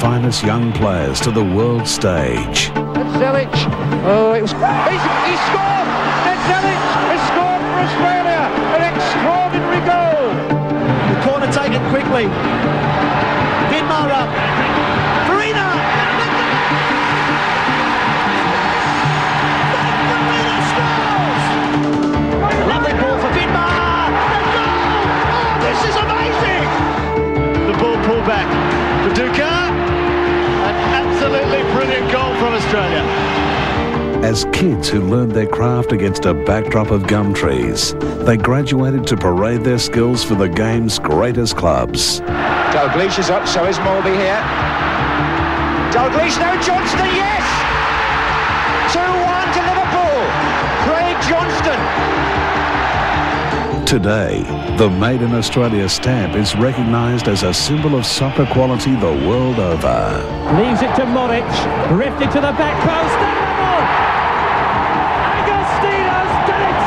finest young players to the world stage. And Zeljko, he scored! And Zeljko has scored for Australia! An extraordinary goal! The corner taken quickly. Vidmar up. Farina! Farina scores! Lovely ball for Vidmar! And goal! Oh, this is amazing! The ball pulled back. Viduka. An absolutely brilliant goal from Australia. As kids who learned their craft against a backdrop of gum trees, they graduated to parade their skills for the game's greatest clubs. Dalglish is up, so is Mulvey here. Dalglish, no, Johnston, yes! 2-1 to Liverpool. Craig Johnston. Today, the Made in Australia stamp is recognised as a symbol of soccer quality the world over. Leaves it to Juric, drifting to the back post. Agostino's done it!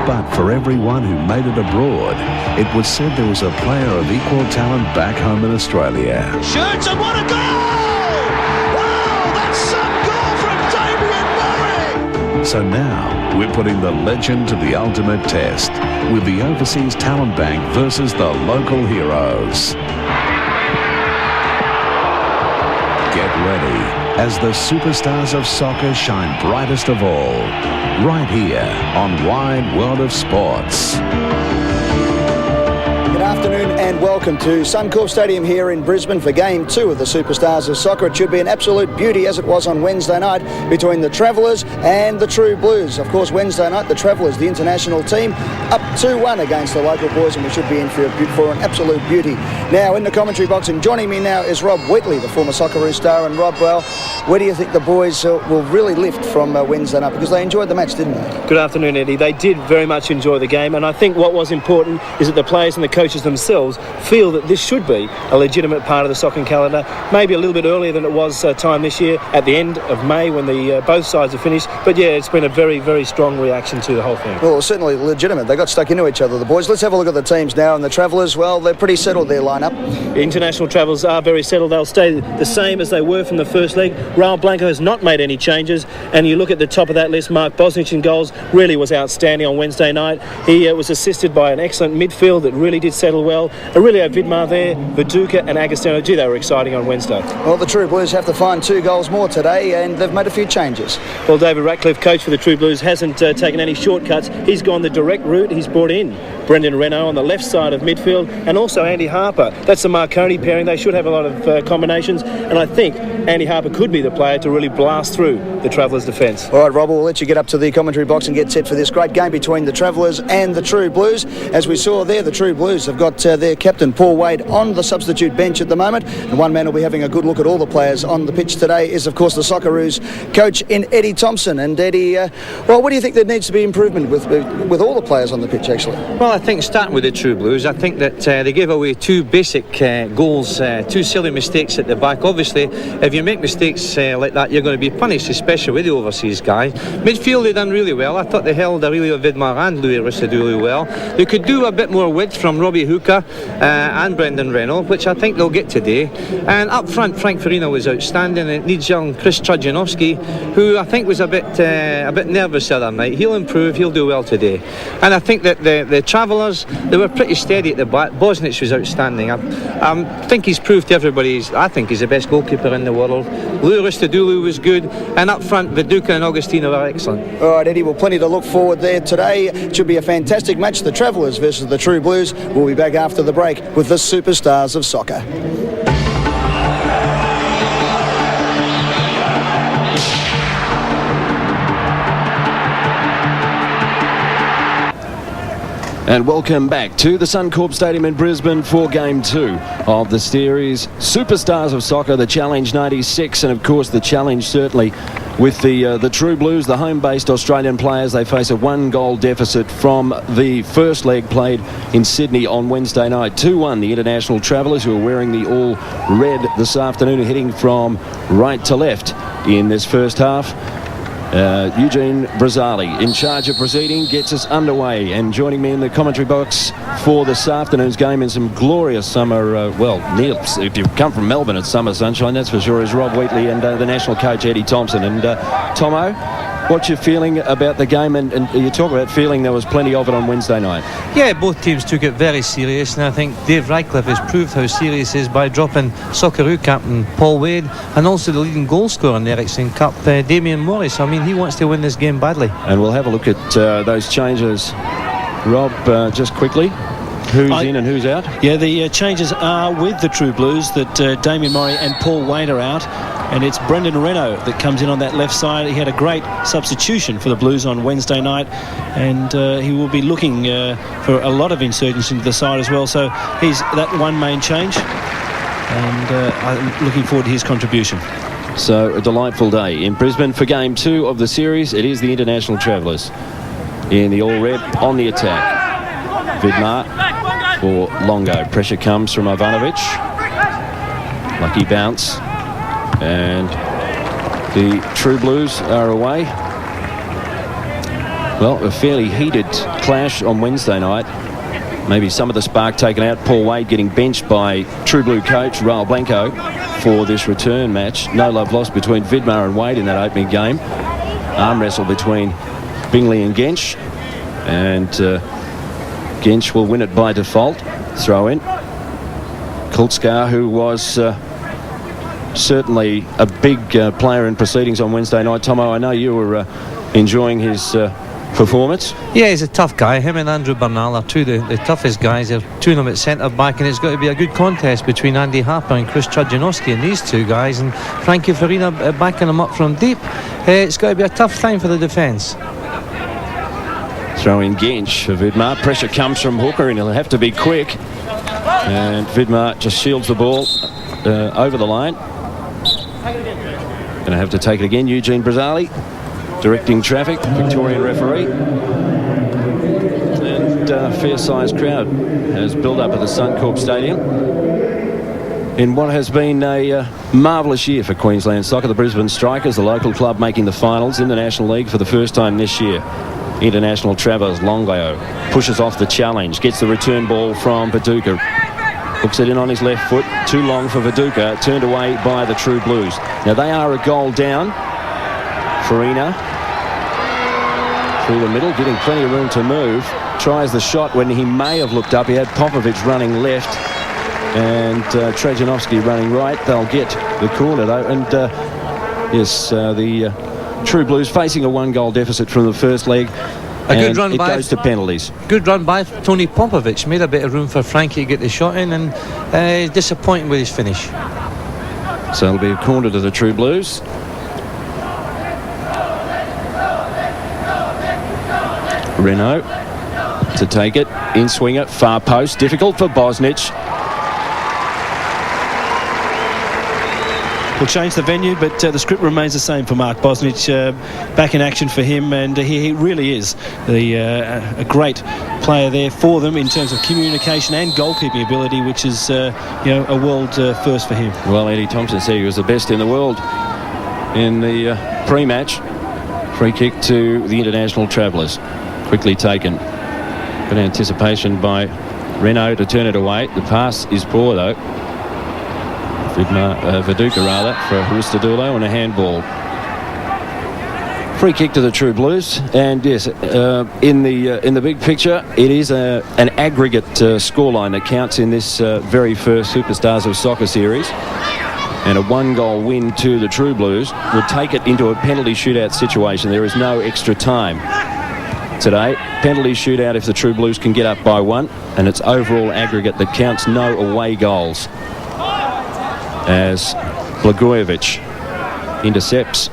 But for everyone who made it abroad, it was said there was a player of equal talent back home in Australia. Shoots and what a goal! Wow, that's some goal from Tobin Murray! So now, we're putting the legend to the ultimate test with the overseas talent bank versus the local heroes. Get ready as the superstars of soccer shine brightest of all, right here on Wide World of Sports. Good afternoon and welcome to Suncorp Stadium here in Brisbane for Game 2 of the Superstars of Soccer. It should be an absolute beauty as it was on Wednesday night between the Travellers and the True Blues. Of course, Wednesday night, the Travellers, the international team, up 2-1 against the local boys, and we should be in for an absolute beauty. Now, in the commentary box, and joining me now is Rob Wheatley, the former Socceroos star. And Rob, well, where do you think the boys will really lift from Wednesday night? Because they enjoyed the match, didn't they? Good afternoon, Eddie. They did very much enjoy the game, and I think what was important is that the players and the coaches themselves feel that this should be a legitimate part of the soccer calendar, maybe a little bit earlier than it was time this year, at the end of May when the both sides are finished. But yeah, it's been a very, very strong reaction to the whole thing. Well, certainly legitimate. They got stuck into each other, the boys. Let's have a look at the teams now. And the Travellers, well, they're pretty settled, their lineup. The international Travellers are very settled. They'll stay the same as they were from the first leg. Raul Blanco has not made any changes, and you look at the top of that list, Mark Bosnich in goals really was outstanding on Wednesday night. He was assisted by an excellent midfield that really did settle well. Aurelio, Vidmar there, Viduka and Agostino. Gee, they were exciting on Wednesday. Well, the True Blues have to find 2 goals more today, and they've made a few changes. Well, David Ratcliffe, coach for the True Blues, hasn't taken any shortcuts. He's gone the direct route. He's brought in Brendan Renault on the left side of midfield, and also Andy Harper. That's the Marconi pairing. They should have a lot of combinations, and I think Andy Harper could be the player to really blast through the Travellers' defence. All right, Rob, we'll let you get up to the commentary box and get set for this great game between the Travellers and the True Blues. As we saw there, the True Blues have got their captain, Paul Wade, on the substitute bench at the moment, and one man will be having a good look at all the players on the pitch today is, of course, the Socceroos coach in Eddie Thompson. And Eddie, well, what do you think there needs to be improvement with all the players on the pitch, actually? Well, I think starting with the True Blues, I think that they gave away 2 basic goals, 2 silly mistakes at the back. Obviously, if you make mistakes like that, you're going to be punished, especially with the overseas guy. Midfield, they done really well. I thought they held Aurelio, Vidmar and Louis Hristodolou well. They could do a bit more width from Robbie and Brendan Renault, which I think they'll get today. And up front, Frank Farina was outstanding. It needs young Kris who I think was a bit nervous the other night. He'll improve, he'll do well today. And I think that the Travellers, they were pretty steady at the back. Bosnich was outstanding. I think he's proved to everybody I think he's the best goalkeeper in the world. Louis Hristodolou was good, and up front Viduka and Agostino were excellent. All right, Eddie, well, plenty to look forward there today. It should be a fantastic match. The Travellers versus the True Blues. We'll be back after the break with the Superstars of Soccer. And welcome back to the Suncorp Stadium in Brisbane for Game 2 of the series Superstars of Soccer, the Challenge 96, and of course the challenge certainly with the True Blues, the home-based Australian players. They face a 1-goal deficit from the first leg played in Sydney on Wednesday night. 2-1, the international Travellers, who are wearing the all-red this afternoon, heading from right to left in this first half. Eugene Brazzali in charge of proceeding, gets us underway, and joining me in the commentary box for this afternoon's game in some glorious summer, Neill, if you come from Melbourne, it's summer sunshine, that's for sure, is Rob Wheatley and the national coach Eddie Thompson. And Tomo, what's your feeling about the game? And you talk about feeling there was plenty of it on Wednesday night. Yeah, both teams took it very serious, and I think Dave Radcliffe has proved how serious he is by dropping Socceroo captain Paul Wade and also the leading goal scorer in the Ericsson Cup, Damien Morris. I mean, he wants to win this game badly. And we'll have a look at those changes, Rob, just quickly. Who's in and who's out? Yeah, the changes are with the True Blues, that Damien Morris and Paul Wade are out, and it's Brendan Reno that comes in on that left side. He had a great substitution for the Blues on Wednesday night, and he will be looking for a lot of insurgents into the side as well. So he's that one main change, and I'm looking forward to his contribution. So a delightful day in Brisbane for game 2 of the series. It is the International Travellers in the all-red on the attack. Vidmar for Longo. Pressure comes from Ivanovic. Lucky bounce. And the True Blues are away. Well, a fairly heated clash on Wednesday night. Maybe some of the spark taken out. Paul Wade getting benched by True Blue coach Raul Blanco for this return match. No love lost between Vidmar and Wade in that opening game. Arm wrestle between Bingley and Genc. And Genc will win it by default. Throw in. Kulscar, who was certainly a big player in proceedings on Wednesday night. Tomo, I know you were enjoying his performance. Yeah, he's a tough guy. Him and Andrew Bernal are two the toughest guys. They're two of them at centre-back, and it's got to be a good contest between Andy Harper and Kris Trajanowski and these two guys, and Frankie Farina backing them up from deep. It's got to be a tough time for the defence. Throw in Genc for Vidmar. Pressure comes from Hooker, and he'll have to be quick. And Vidmar just shields the ball over the line. Going to have to take it again. Eugene Brazzali directing traffic. Victorian referee. And a fair-sized crowd has built up at the Suncorp Stadium in what has been a marvellous year for Queensland soccer. The Brisbane Strikers, the local club, making the finals in the National League for the first time this year. International Travellers, Longo pushes off the challenge, gets the return ball from Viduka, hooks it in on his left foot, too long for Viduka, turned away by the True Blues. Now they are a goal down. Farina through the middle, getting plenty of room to move, tries the shot when he may have looked up. He had Popovic running left and Trajanowski running right. They'll get the corner though, and the True Blues facing a 1-goal deficit from the first leg. A good run by. It goes to penalties. Good run by Tony Popovic. Made a bit of room for Frankie to get the shot in, and disappointing with his finish. So it'll be a corner to the True Blues. Reno to take it. In swinger, far post. Difficult for Bosnich. We'll change the venue, but the script remains the same for Mark Bosnich. Back in action for him, and he really is a great player there for them in terms of communication and goalkeeping ability, which is a world first for him. Well, Eddie Thompson said he was the best in the world in the pre-match. Free kick to the International Travellers. Quickly taken. Good anticipation by Reno to turn it away. The pass is poor though. Viduka rather, for Hristodolou, and a handball. Free kick to the True Blues, and yes, in the big picture, it is an aggregate scoreline that counts in this very first Superstars of Soccer series, and a 1-goal win to the True Blues would take it into a penalty shootout situation. There is no extra time today. Penalty shootout if the True Blues can get up by 1, and it's overall aggregate that counts no away goals. As Blagojevic intercepts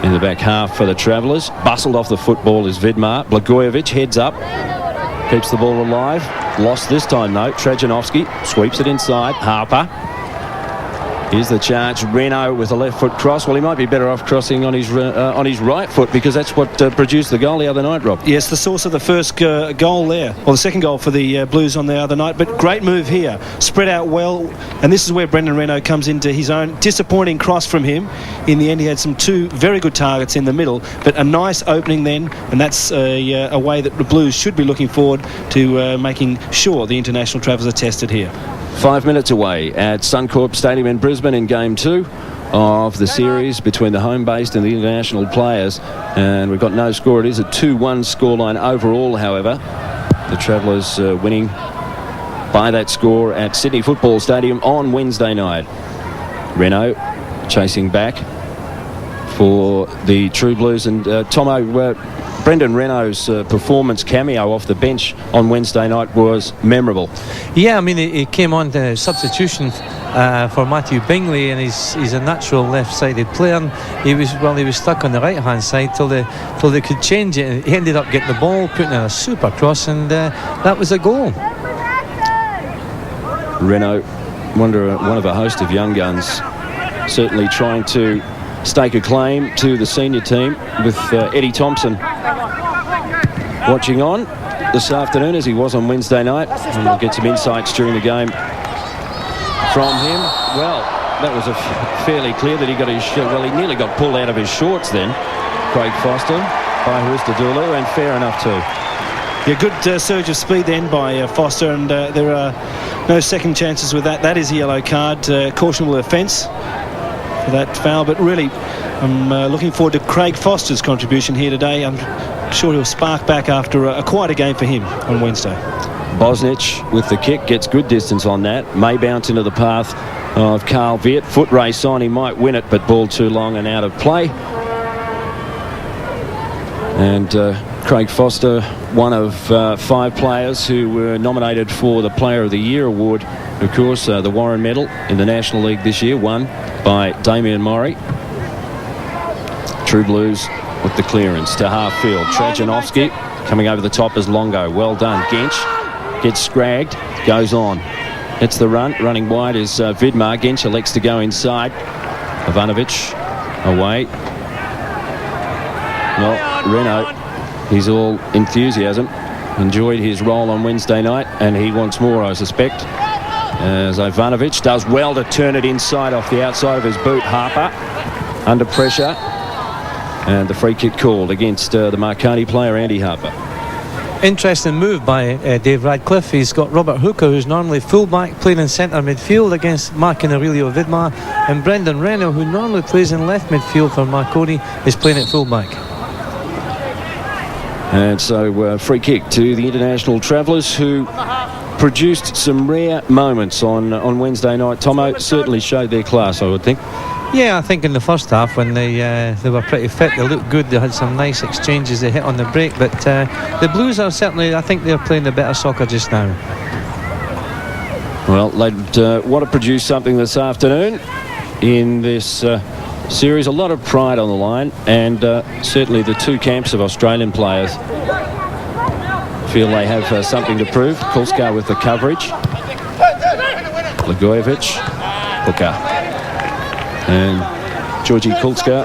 in the back half for the Travellers. Bustled off the football is Vidmar. Blagojevic heads up, keeps the ball alive. Lost this time though. Trajanowski sweeps it inside. Harper Here's the charge. Reno with a left foot cross. Well, he might be better off crossing on his right foot, because that's what produced the goal the other night, Rob. Yes, the source of the first goal there, or the second goal for the Blues on the other night. But great move here, spread out well, and this is where Brendan Reno comes into his own. Disappointing cross from him. In the end, he had two very good targets in the middle, but a nice opening then, and that's a way that the Blues should be looking forward to making sure the international travellers are tested here. 5 minutes away at Suncorp Stadium in Brisbane in Game 2 of the series between the home-based and the international players. And we've got no score. It is a 2-1 scoreline overall, however. The Travellers winning by that score at Sydney Football Stadium on Wednesday night. Reno chasing back for the True Blues. And Tomo, Brendan Reno's performance cameo off the bench on Wednesday night was memorable. Yeah, I mean, he came on to substitution for Matthew Bingley, and he's a natural left-sided player. And he was stuck on the right-hand side till they could change it. He ended up getting the ball, putting in a super cross, and that was a goal. Reno, one of a host of young guns, certainly trying to stake a claim to the senior team, with Eddie Thompson watching on this afternoon as he was on Wednesday night, and we'll get some insights during the game from him. Well, that was fairly clear that he got his he nearly got pulled out of his shorts then, Craig Foster, by Hristodolou, and fair enough too. Yeah, good surge of speed then by Foster, and there are no second chances with that. That is a yellow card, cautionable offence for that foul. But really, I'm looking forward to Craig Foster's contribution here today. I'm sure he'll spark back after quite a game for him on Wednesday. Bosnich with the kick, gets good distance on that. May bounce into the path of Carl Veart. Foot race on, he might win it, but ball too long and out of play. And Craig Foster, one of 5 players who were nominated for the Player of the Year award. Of course, the Warren Medal in the National League this year, won by Damien Murray. True Blues with the clearance to half field. Trajanovski coming over the top as Longo. Well done. Genc gets scragged, goes on. It's the run. Running wide is Vidmar. Genc elects to go inside. Ivanovic away. Well, Reno, he's all enthusiasm. Enjoyed his role on Wednesday night, and he wants more, I suspect. As Ivanovic does well to turn it inside off the outside of his boot. Harper under pressure. And the free kick called against the Marconi player, Andy Harper. Interesting move by Dave Radcliffe. He's got Robert Hooker, who's normally fullback, playing in centre midfield against Mark and Aurelio Vidmar, and Brendan Reno, who normally plays in left midfield for Marconi, is playing at fullback. And so free kick to the international travellers, who produced some rare moments on Wednesday night. Tomo, certainly showed their class, I would think. Yeah, I think in the first half, when they were pretty fit, they looked good, they had some nice exchanges, they hit on the break, but the Blues are certainly, I think they're playing the better soccer just now. Well, they'd want to produce something this afternoon in this series. A lot of pride on the line, and certainly the two camps of Australian players feel they have something to prove. Kulscar with the coverage. Blagojevic, Hooker. And Georgie Kulscar,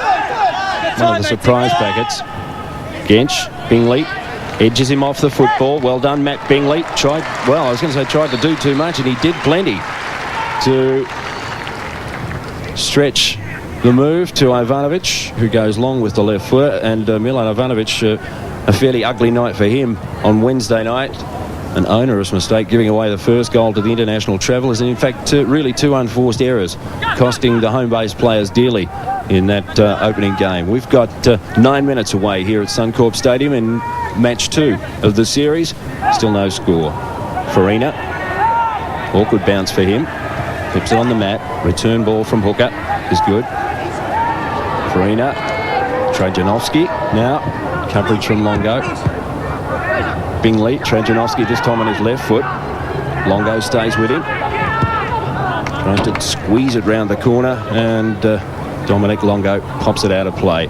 one of the surprise packets. Genc, Bingley, edges him off the football. Well done, Matt Bingley. Tried to do too much, and he did plenty to stretch the move to Ivanovic, who goes long with the left foot. And Milan Ivanovic, a fairly ugly night for him on Wednesday night. An onerous mistake, giving away the first goal to the international travellers, and in fact really two unforced errors, costing the home-based players dearly in that opening game. We've got 9 minutes away here at Suncorp Stadium in match 2 of the series. Still no score. Farina, awkward bounce for him, flips it on the mat. Return ball from Hooker is good. Farina, Trajanovski now, coverage from Longo. Bingley, Trajanovski this time on his left foot. Longo stays with him. Trying to squeeze it round the corner, and Dominic Longo pops it out of play.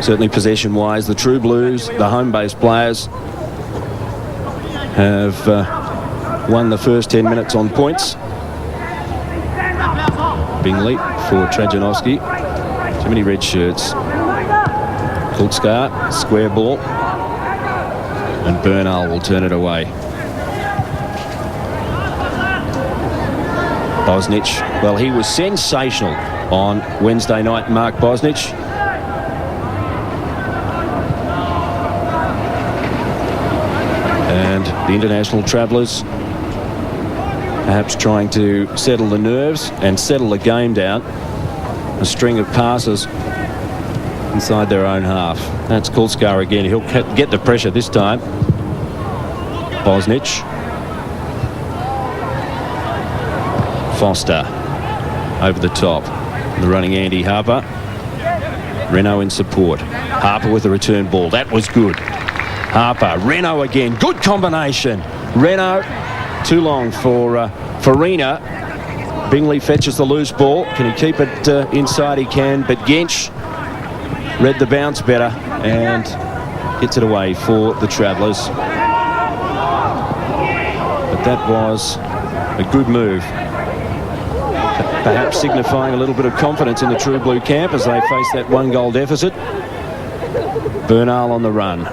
Certainly possession-wise, the True Blues, the home-based players, have won the first 10 minutes on points. Bingley for Trajanovski. Too many red shirts. Kulscar, square ball. And Bernal will turn it away. Bosnich, well, he was sensational on Wednesday night, Mark Bosnich. And the international travellers perhaps trying to settle the nerves and settle the game down. A string of passes inside their own half. That's Kulscar again. He'll get the pressure this time. Bosnich. Foster over the top. The running Andy Harper. Renault in support. Harper with the return ball. That was good. Harper. Renault again. Good combination. Renault. Too long for Farina. Bingley fetches the loose ball. Can he keep it inside? He can. But Genc read the bounce better and gets it away for the Travellers. But that was a good move. Perhaps signifying a little bit of confidence in the True Blue camp as they face that 1-goal deficit. Bernal on the run.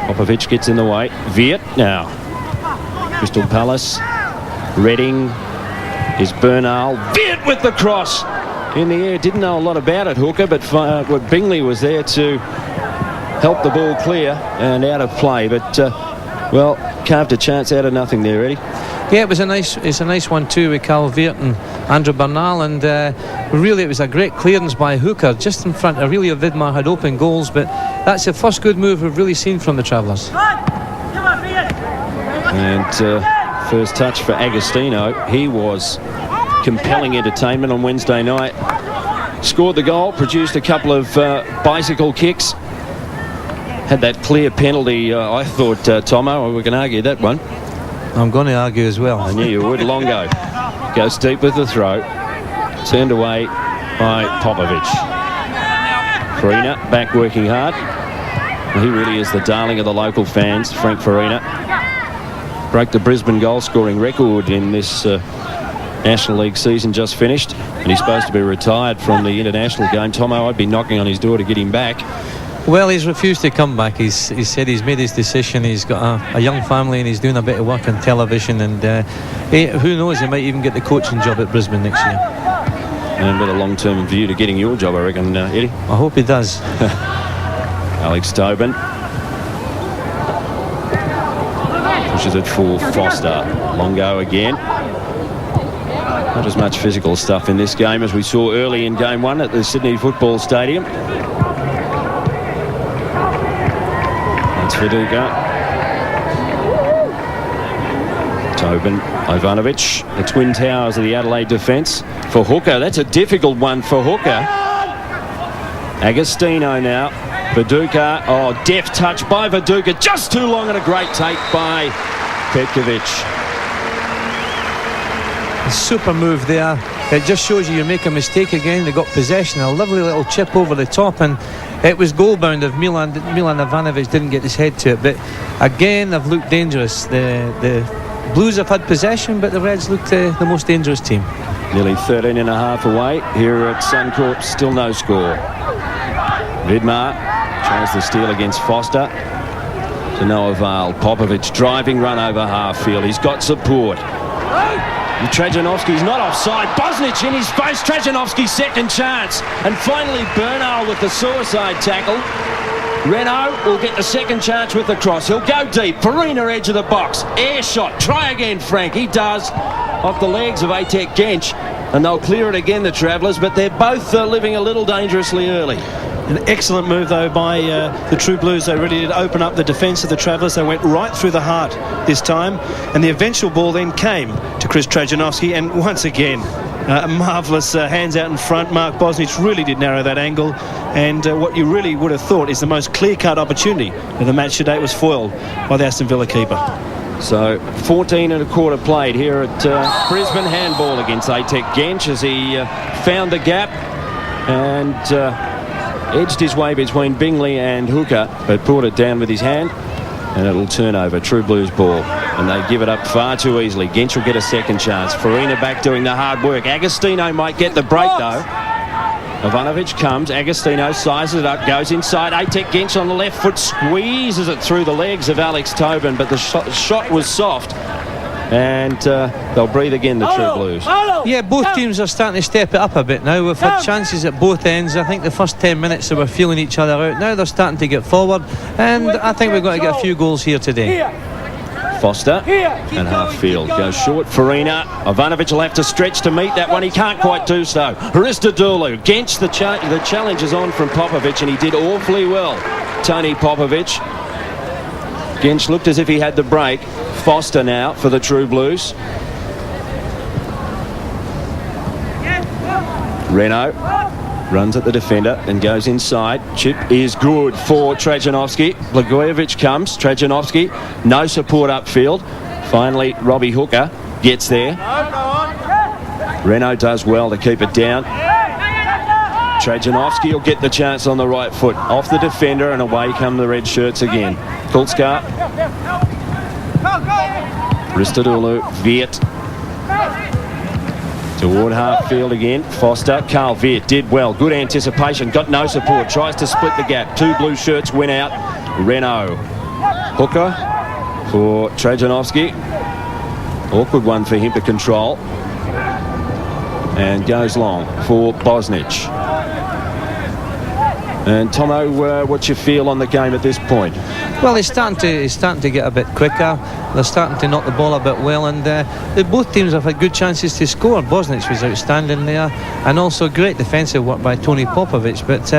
Popovic gets in the way. Veart now. Crystal Palace. Reading is Bernal. Veart with the cross in the air. Didn't know a lot about it, Hooker, but Bingley was there to help the ball clear and out of play. But, well, carved a chance out of nothing there, Eddie. Yeah, it's a nice one too with Carl Veart and Andrew Bernal, and really it was a great clearance by Hooker just in front. Aurelio Vidmar had open goals, but that's the first good move we've really seen from the Travellers. And first touch for Agostino. He was compelling entertainment on Wednesday night. Scored the goal, produced a couple of bicycle kicks. Had that clear penalty, I thought, Tomo. We can argue that one. I'm going to argue as well. I knew you would. Longo goes deep with the throw. Turned away by Popovic. Farina back working hard. Well, he really is the darling of the local fans, Frank Farina. Broke the Brisbane goal scoring record in this National League season just finished. And he's supposed to be retired from the international game. Tomo, I'd be knocking on his door to get him back. Well, he's refused to come back. He said he's made his decision. He's got a young family and he's doing a bit of work on television, and who knows, he might even get the coaching job at Brisbane next year. And with a long-term view to getting your job, I reckon, Eddie. I hope he does. Alex Tobin pushes it for Foster. Longo again. Not as much physical stuff in this game as we saw early in game one at the Sydney Football Stadium. Viduka. Tobin, Ivanovic, the twin towers of the Adelaide defence. For Hooker, that's a difficult one for Hooker. Agostino now. Viduka, oh, deft touch by Viduka. Just too long and a great take by Petkovic. A super move there. It just shows you make a mistake again. They got possession, a lovely little chip over the top, and it was goal bound if Milan Ivanovic didn't get his head to it. But again, they've looked dangerous. The Blues have had possession, but the Reds looked the most dangerous team. Nearly 13 and a half away here at Suncorp. Still no score. Vidmar tries the steal against Foster. To no avail. Popovic driving run over half field. He's got support. Trajanovski's not offside. Bosnich in his face. Trajanovski's second chance. And finally Bernal with the suicide tackle. Renault will get the second chance with the cross. He'll go deep. Farina edge of the box. Air shot. Try again, Frank. He does. Off the legs of Aytek Genc. And they'll clear it again, the Travellers. But they're both living a little dangerously early. An excellent move, though, by the True Blues. They really did open up the defence of the Travellers. They went right through the heart this time. And the eventual ball then came to Kris Trajanovski. And once again, a marvellous hands out in front. Mark Bosnich really did narrow that angle. And what you really would have thought is the most clear-cut opportunity of the match today was foiled by the Aston Villa keeper. So 14 and a quarter played here at Brisbane. Handball against Aytek Genc as he found the gap and edged his way between Bingley and Hooker, but brought it down with his hand. And it'll turn over. True Blues ball. And they give it up far too easily. Genc will get a second chance. Farina back doing the hard work. Agostino might get the break though. Ivanovic comes. Agostino sizes it up. Goes inside. Aytek Genc on the left foot. Squeezes it through the legs of Alex Tobin. But the shot was soft. And they'll breathe again, the True Blues. Yeah, both teams are starting to step it up a bit now. We've had chances at both ends. I think the first 10 minutes they were feeling each other out. Now they're starting to get forward, and I think we're going to get a few goals here today. Foster and half field goes short. Farina. Ivanovic will have to stretch to meet that one. He can't quite do so. Hristodolou. Genc, the challenge is on from Popovic, and he did awfully well. Tony Popovic. Genc looked as if he had the break. Foster now for the True Blues. Renault runs at the defender and goes inside. Chip is good for Trajanovski. Blagojevic comes. Trajanovski, no support upfield. Finally, Robbie Hooker gets there. Renault does well to keep it down. Trajanovski will get the chance on the right foot. Off the defender, and away come the red shirts again. Kulscar. Hristodolou. Veart. Toward half field again. Foster. Carl Veart did well. Good anticipation. Got no support. Tries to split the gap. Two blue shirts win out. Renault. Hooker for Trajanovski. Awkward one for him to control. And goes long for Bosnich. And Tomo, what's your feel on the game at this point? Well, he's starting to get a bit quicker. They're starting to knock the ball a bit well, and both teams have had good chances to score. Bosnich was outstanding there, and also great defensive work by Tony Popovic. But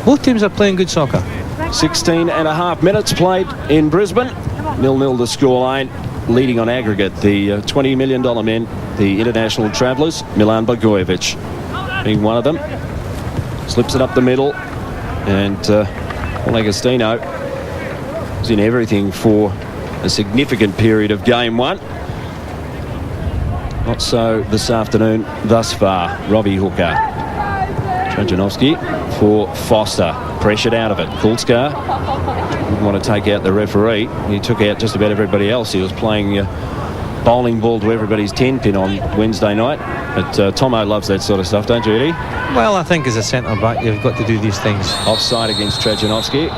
both teams are playing good soccer. 16 and a half minutes played in Brisbane. 0-0 the scoreline. Leading on aggregate, the $20 million men, the international travellers, Milan Blagojevic being one of them. Slips it up the middle, and Agostino was in everything for a significant period of game one. Not so this afternoon thus far. Robbie Hooker. Trajanovski for Foster. Pressured out of it. Kulscar didn't want to take out the referee. He took out just about everybody else. He was playing bowling ball to everybody's 10 pin on Wednesday night. But Tomo loves that sort of stuff, don't you, Eddie? Well, I think as a centre-back, you've got to do these things. Offside against Trajanovski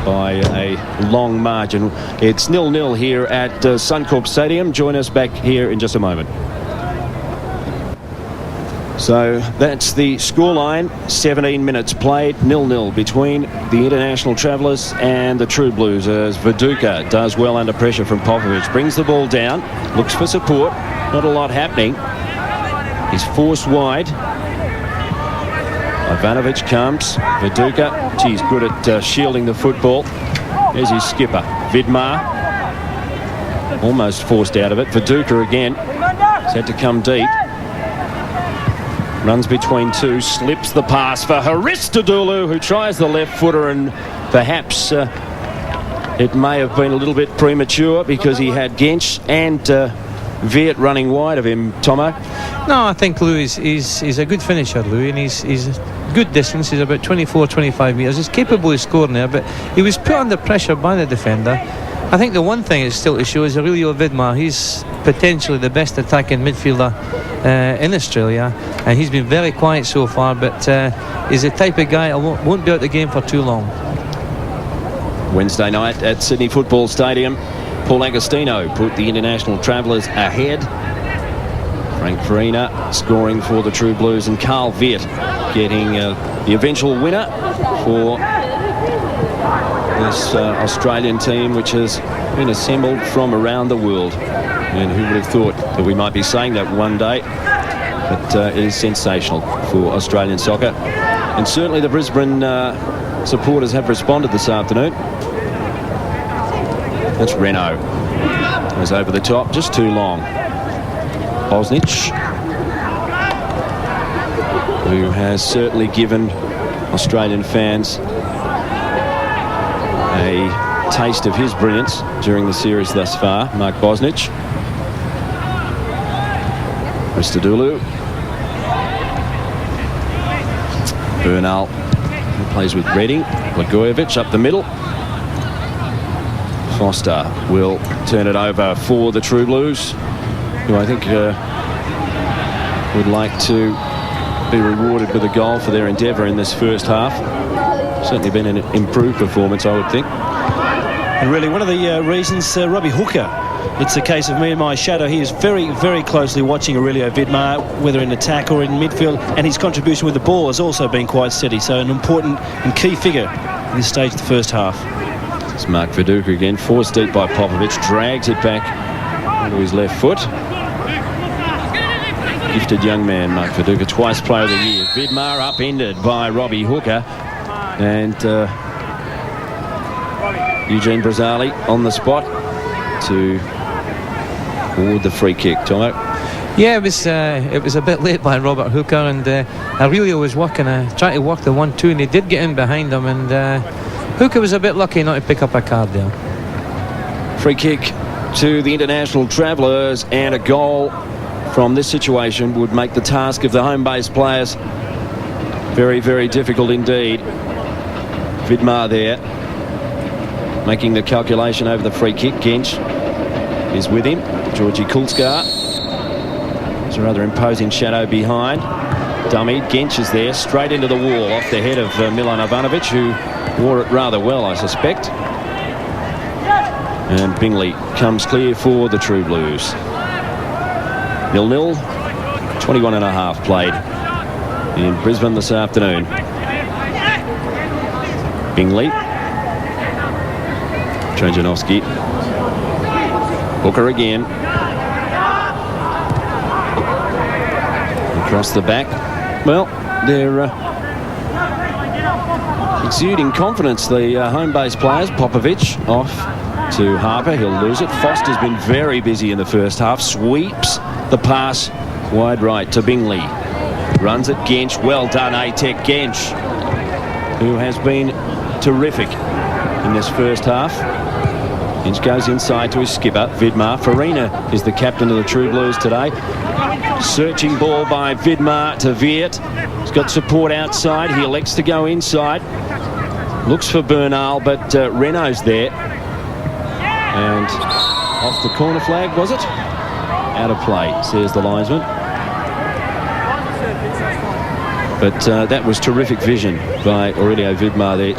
by a long margin. It's 0-0 here at Suncorp Stadium. Join us back here in just a moment. So that's the scoreline. 17 minutes played, 0-0 between the international travellers and the True Blues, as Viduka does well under pressure from Popovic. Brings the ball down, looks for support. Not a lot happening. He's forced wide. Ivanovic comes. Viduka, geez, good at shielding the football. There's his skipper, Vidmar. Almost forced out of it. Viduka again. He's had to come deep. Runs between two, slips the pass for Hristodolou, who tries the left footer, and perhaps it may have been a little bit premature because he had Genc and Veart running wide of him, Tomo. No, I think Lou is a good finisher, Lou, and he's good distance. He's about 24-25 metres. He's capable of scoring there, but he was put under pressure by the defender. I think the one thing is still to show is Aurelio Vidmar. He's potentially the best attacking midfielder in Australia, and he's been very quiet so far, but he's the type of guy that won't be out the game for too long. Wednesday night at Sydney Football Stadium, Paul Agostino put the international travellers ahead. Frank Farina scoring for the True Blues, and Carl Veart getting the eventual winner for this Australian team, which has been assembled from around the world. And who would have thought that we might be saying that one day? But it is sensational for Australian soccer. And certainly the Brisbane supporters have responded this afternoon. That's Renault. Goes over the top, just too long. Bosnich, who has certainly given Australian fans a taste of his brilliance during the series thus far. Mark Bosnich. Hristodolou. Bernal, who plays with Reading. Blagojevic up the middle. Foster will turn it over for the True Blues, who I think would like to be rewarded with a goal for their endeavour in this first half. Certainly been an improved performance, I would think. And really one of the reasons, Robbie Hooker, it's a case of me and my shadow. He is very, very closely watching Aurelio Vidmar, whether in attack or in midfield, and his contribution with the ball has also been quite steady. So an important and key figure at this stage of the first half. It's Mark Viduka again, forced deep by Popovic, drags it back onto his left foot. Gifted young man, Mark Viduka, twice player of the year. Vidmar upended by Robbie Hooker, and Eugene Brazzali on the spot to award the free kick. Tomo? Yeah, it was a bit late by Robert Hooker, and Aurelio was working, trying to work the 1-2, and he did get in behind him, and Hooker was a bit lucky not to pick up a card there. Free kick to the international travellers, and a goal from this situation would make the task of the home-based players very, very difficult indeed. Vidmar there, making the calculation over the free kick. Genc is with him. Georgie Kulscar. There's a rather imposing shadow behind. Dummy. Genc is there, straight into the wall off the head of Milan Ivanovic, who wore it rather well, I suspect. And Bingley comes clear for the True Blues. 0-0. 21 and a half played in Brisbane this afternoon. Bingley. Trajanovski. Hooker again. Across the back. Well, they're exuding confidence, the home-based players. Popovic off to Harper. He'll lose it. Foster's been very busy in the first half. Sweeps the pass wide right to Bingley. Runs it. Genc. Well done, Aytek. Genc, who has been terrific in this first half. Genc goes inside to his skipper, Vidmar. Farina is the captain of the True Blues today. Searching ball by Vidmar to Veart. He's got support outside. He elects to go inside. Looks for Bernal, but Renault's there. And off the corner flag, was it? Out of play, says the linesman. But that was terrific vision by Aurelio Vidmar there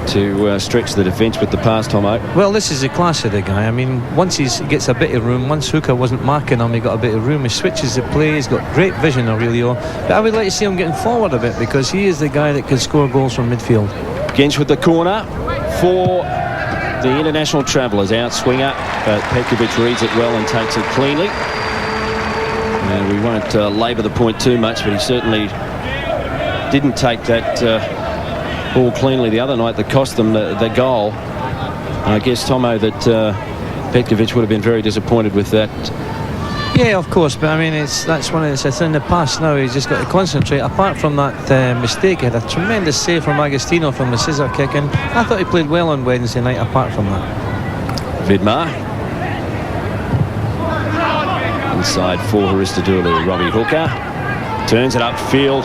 to stretch the defence with the pass, Tomo. Well, this is the class of the guy. I mean, once he gets a bit of room, once Hooker wasn't marking him, he got a bit of room. He switches the play. He's got great vision, Aurelio. But I would like to see him getting forward a bit, because he is the guy that can score goals from midfield. Genc with the corner for the international travellers. Out swinger, but Petkovic reads it well and takes it cleanly. And we won't labour the point too much, but he certainly didn't take that ball cleanly the other night that cost them the goal. And I guess, Tomo, that Petkovic would have been very disappointed with that. Yeah, of course, but I mean, that's one of the, it's in the past now. He's just got to concentrate. Apart from that mistake, he had a tremendous save from Agostino from the scissor kick, and I thought he played well on Wednesday night apart from that. Vidmar inside for Hristodolou. Robbie Hooker turns it upfield.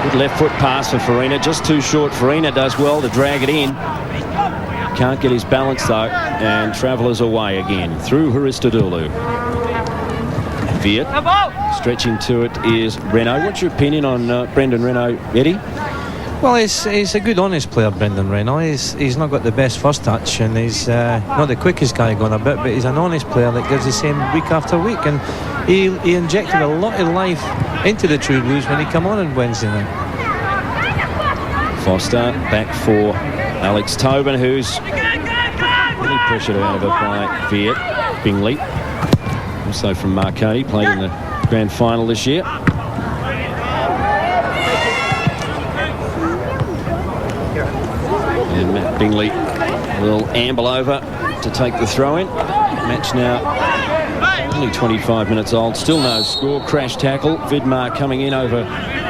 Good left foot pass for Farina, just too short. Farina does well to drag it in. Can't get his balance though, and travellers away again through Hristodolou. Veart stretching to it is Renault. What's your opinion on Brendan Renault, Eddie? Well, he's a good, honest player, Brendan Renault. He's not got the best first touch, and he's not the quickest guy going a bit, but he's an honest player that gives the same week after week, and he injected a lot of life into the True Blues when he came on Wednesday night. Foster back for Alex Tobin, who's really pressured out of it by Veart. Bingley, also from Marconi, played in the grand final this year. And Matt Bingley will amble over to take the throw-in. Match now only 25 minutes old. Still no score. Crash tackle. Vidmar coming in over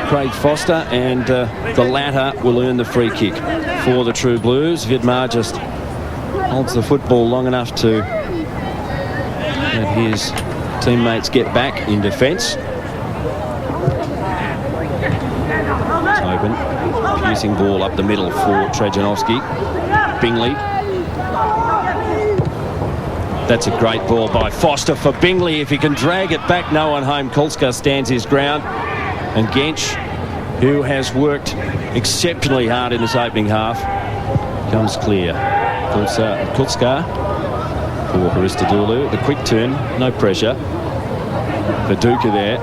Craig Foster, and the latter will earn the free kick for the True Blues. Vidmar just holds the football long enough to have his teammates get back in defence. Tobin, piercing ball up the middle for Trajanovski. Bingley That's a great ball by Foster for Bingley. If he can drag it back, no one home. Kulscar stands his ground. And Genc, who has worked exceptionally hard in this opening half, comes clear. Kulscar for Hristodolou. The quick turn, no pressure. Viduka there.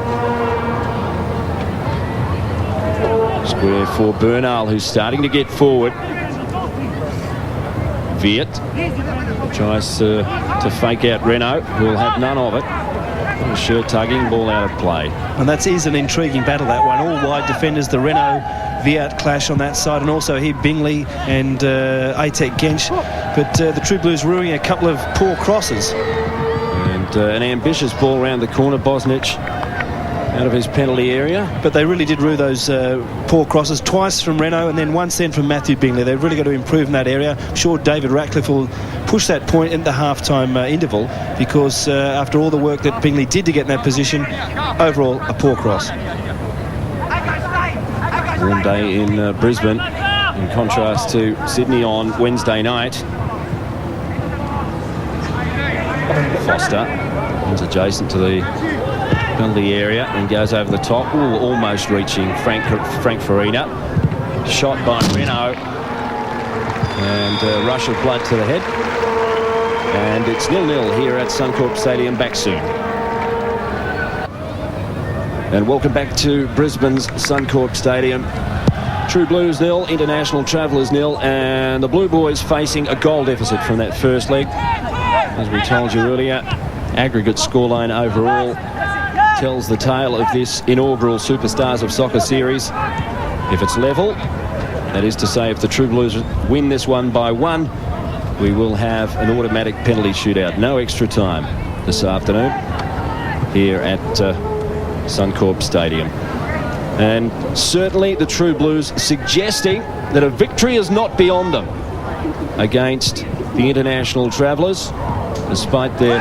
Square for Bernal, who's starting to get forward. Veart tries to fake out Renault, who will have none of it. Shirt tugging, ball out of play. And that is an intriguing battle, that one. All wide defenders, the Renault-Veart clash on that side, and also here Bingley and Aytek Genc. But the True Blues ruining a couple of poor crosses. And an ambitious ball round the corner, Bosnich out of his penalty area. But they really did rue those poor crosses, twice from Renault and then once then from Matthew Bingley. They've really got to improve in that area. I'm sure David Ratcliffe will push that point in the half-time interval, because after all the work that Bingley did to get in that position, overall a poor cross. Warm day in Brisbane, in contrast to Sydney on Wednesday night. Foster comes adjacent to the penalty area and goes over the top. Ooh, almost reaching Frank Farina. Shot by Renault. And a rush of blood to the head. And it's 0-0 here at Suncorp Stadium. Back soon. And welcome back to Brisbane's Suncorp Stadium. True Blues 0, International Travellers 0, and the Blue Boys facing a goal deficit from that first leg. As we told you earlier, aggregate scoreline overall tells the tale of this inaugural Superstars of Soccer series. If it's level, that is to say if the True Blues win this one by 1, we will have an automatic penalty shootout. No extra time this afternoon here at Suncorp Stadium. And certainly the True Blues suggesting that a victory is not beyond them against the International Travellers, despite their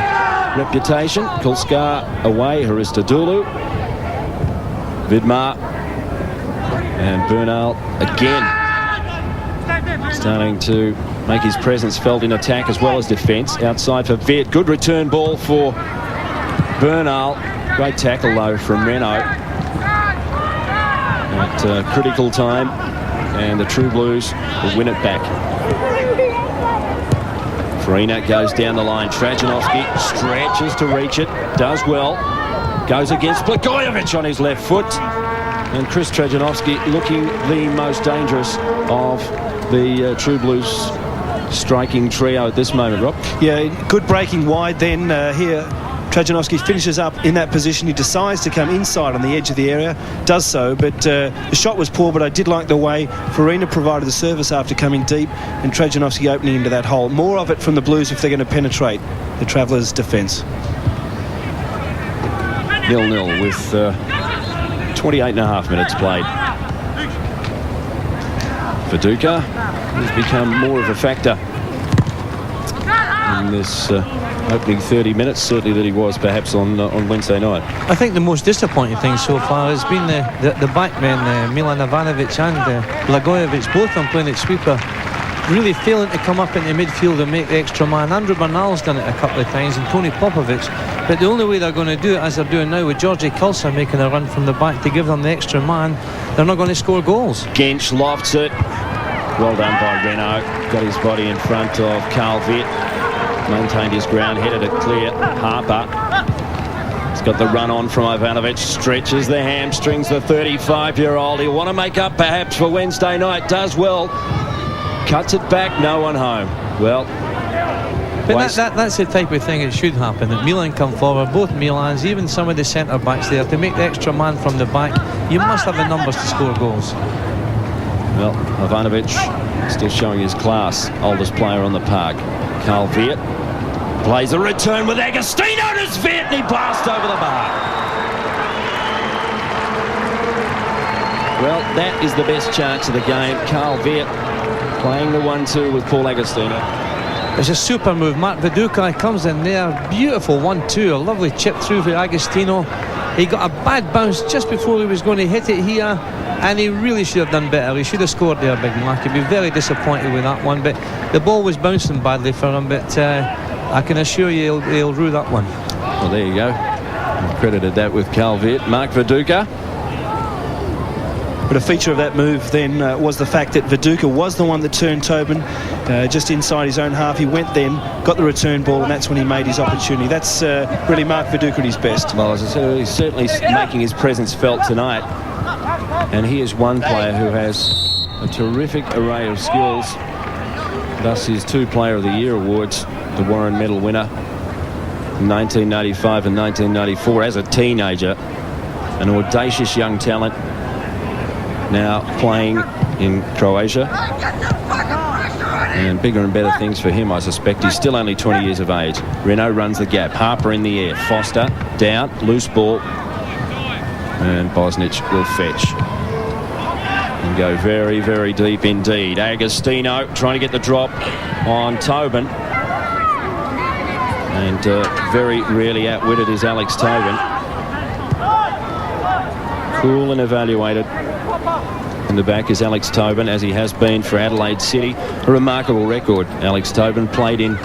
reputation. Kulscar away, Hristodolou, Vidmar, and Bernal again starting to make his presence felt in attack as well as defence. Outside for Veart, good return ball for Bernal. Great tackle though from Renault at critical time, and the True Blues will win it back. Farina goes down the line. Trajanovski stretches to reach it. Does well. Goes against Blagojevic on his left foot. And Kris Trajanovski looking the most dangerous of the True Blues striking trio at this moment, Rob. Yeah, good breaking wide then here. Trajanovski finishes up in that position. He decides to come inside on the edge of the area, does so, but the shot was poor, but I did like the way Farina provided the service after coming deep and Trajanovski opening into that hole. More of it from the Blues if they're going to penetrate the Travellers' defence. 0-0 with 28.5 minutes played. Viduka has become more of a factor in this opening 30 minutes, certainly that he was perhaps on Wednesday night. I think the most disappointing thing so far has been the backmen, Milan Ivanovic and Blagojevic, both of them playing at sweeper, really failing to come up into midfield and make the extra man. Andrew Bernal's done it a couple of times, and Tony Popovic, but the only way they're going to do it, as they're doing now with Juric Kulscar making a run from the back to give them the extra man, they're not going to score goals. Genc lofts it. Well done by Renault. Got his body in front of Veart. Maintained his ground, headed it clear. Harper. He's got the run on from Ivanovic. Stretches the hamstrings, the 35-year-old. He'll want to make up perhaps for Wednesday night. Does well. Cuts it back, no one home. Well, but that's the type of thing it should happen, that Milan come forward, both Milans, even some of the centre-backs there, to make the extra man from the back. You must have the numbers to score goals. Well, Ivanovic still showing his class. Oldest player on the park. Veart plays a return with Agostino to Veart, and he blasts over the bar. Well, that is the best chance of the game. Veart playing the 1-2 with Paul Agostino. It's a super move. Mark Viduka comes in there. Beautiful 1-2. A lovely chip through for Agostino. He got a bad bounce just before he was going to hit it here, and he really should have done better. He should have scored there, Big Mark. He'd be very disappointed with that one, but the ball was bouncing badly for him. But I can assure you he'll rue that one. Well, there you go. I've credited that with Cal Veart. Mark Viduka. But a feature of that move then was the fact that Viduka was the one that turned Tobin just inside his own half. He went then, got the return ball, and that's when he made his opportunity. That's really Mark Viduka at his best. Well, as I said, he's certainly making his presence felt tonight. And he is one player who has a terrific array of skills. Thus his 2 Player of the Year awards, the Warren Medal winner in 1995 and 1994 as a teenager. An audacious young talent. Now playing in Croatia, and bigger and better things for him, I suspect. He's still only 20 years of age. Renault runs the gap. Harper in the air. Foster down, loose ball, and Bosnich will fetch and go very, very deep indeed. Agostino trying to get the drop on Tobin, and very rarely outwitted is Alex Tobin. Cool and evaluated. In the back is Alex Tobin, as he has been for Adelaide City. A remarkable record. Alex Tobin played in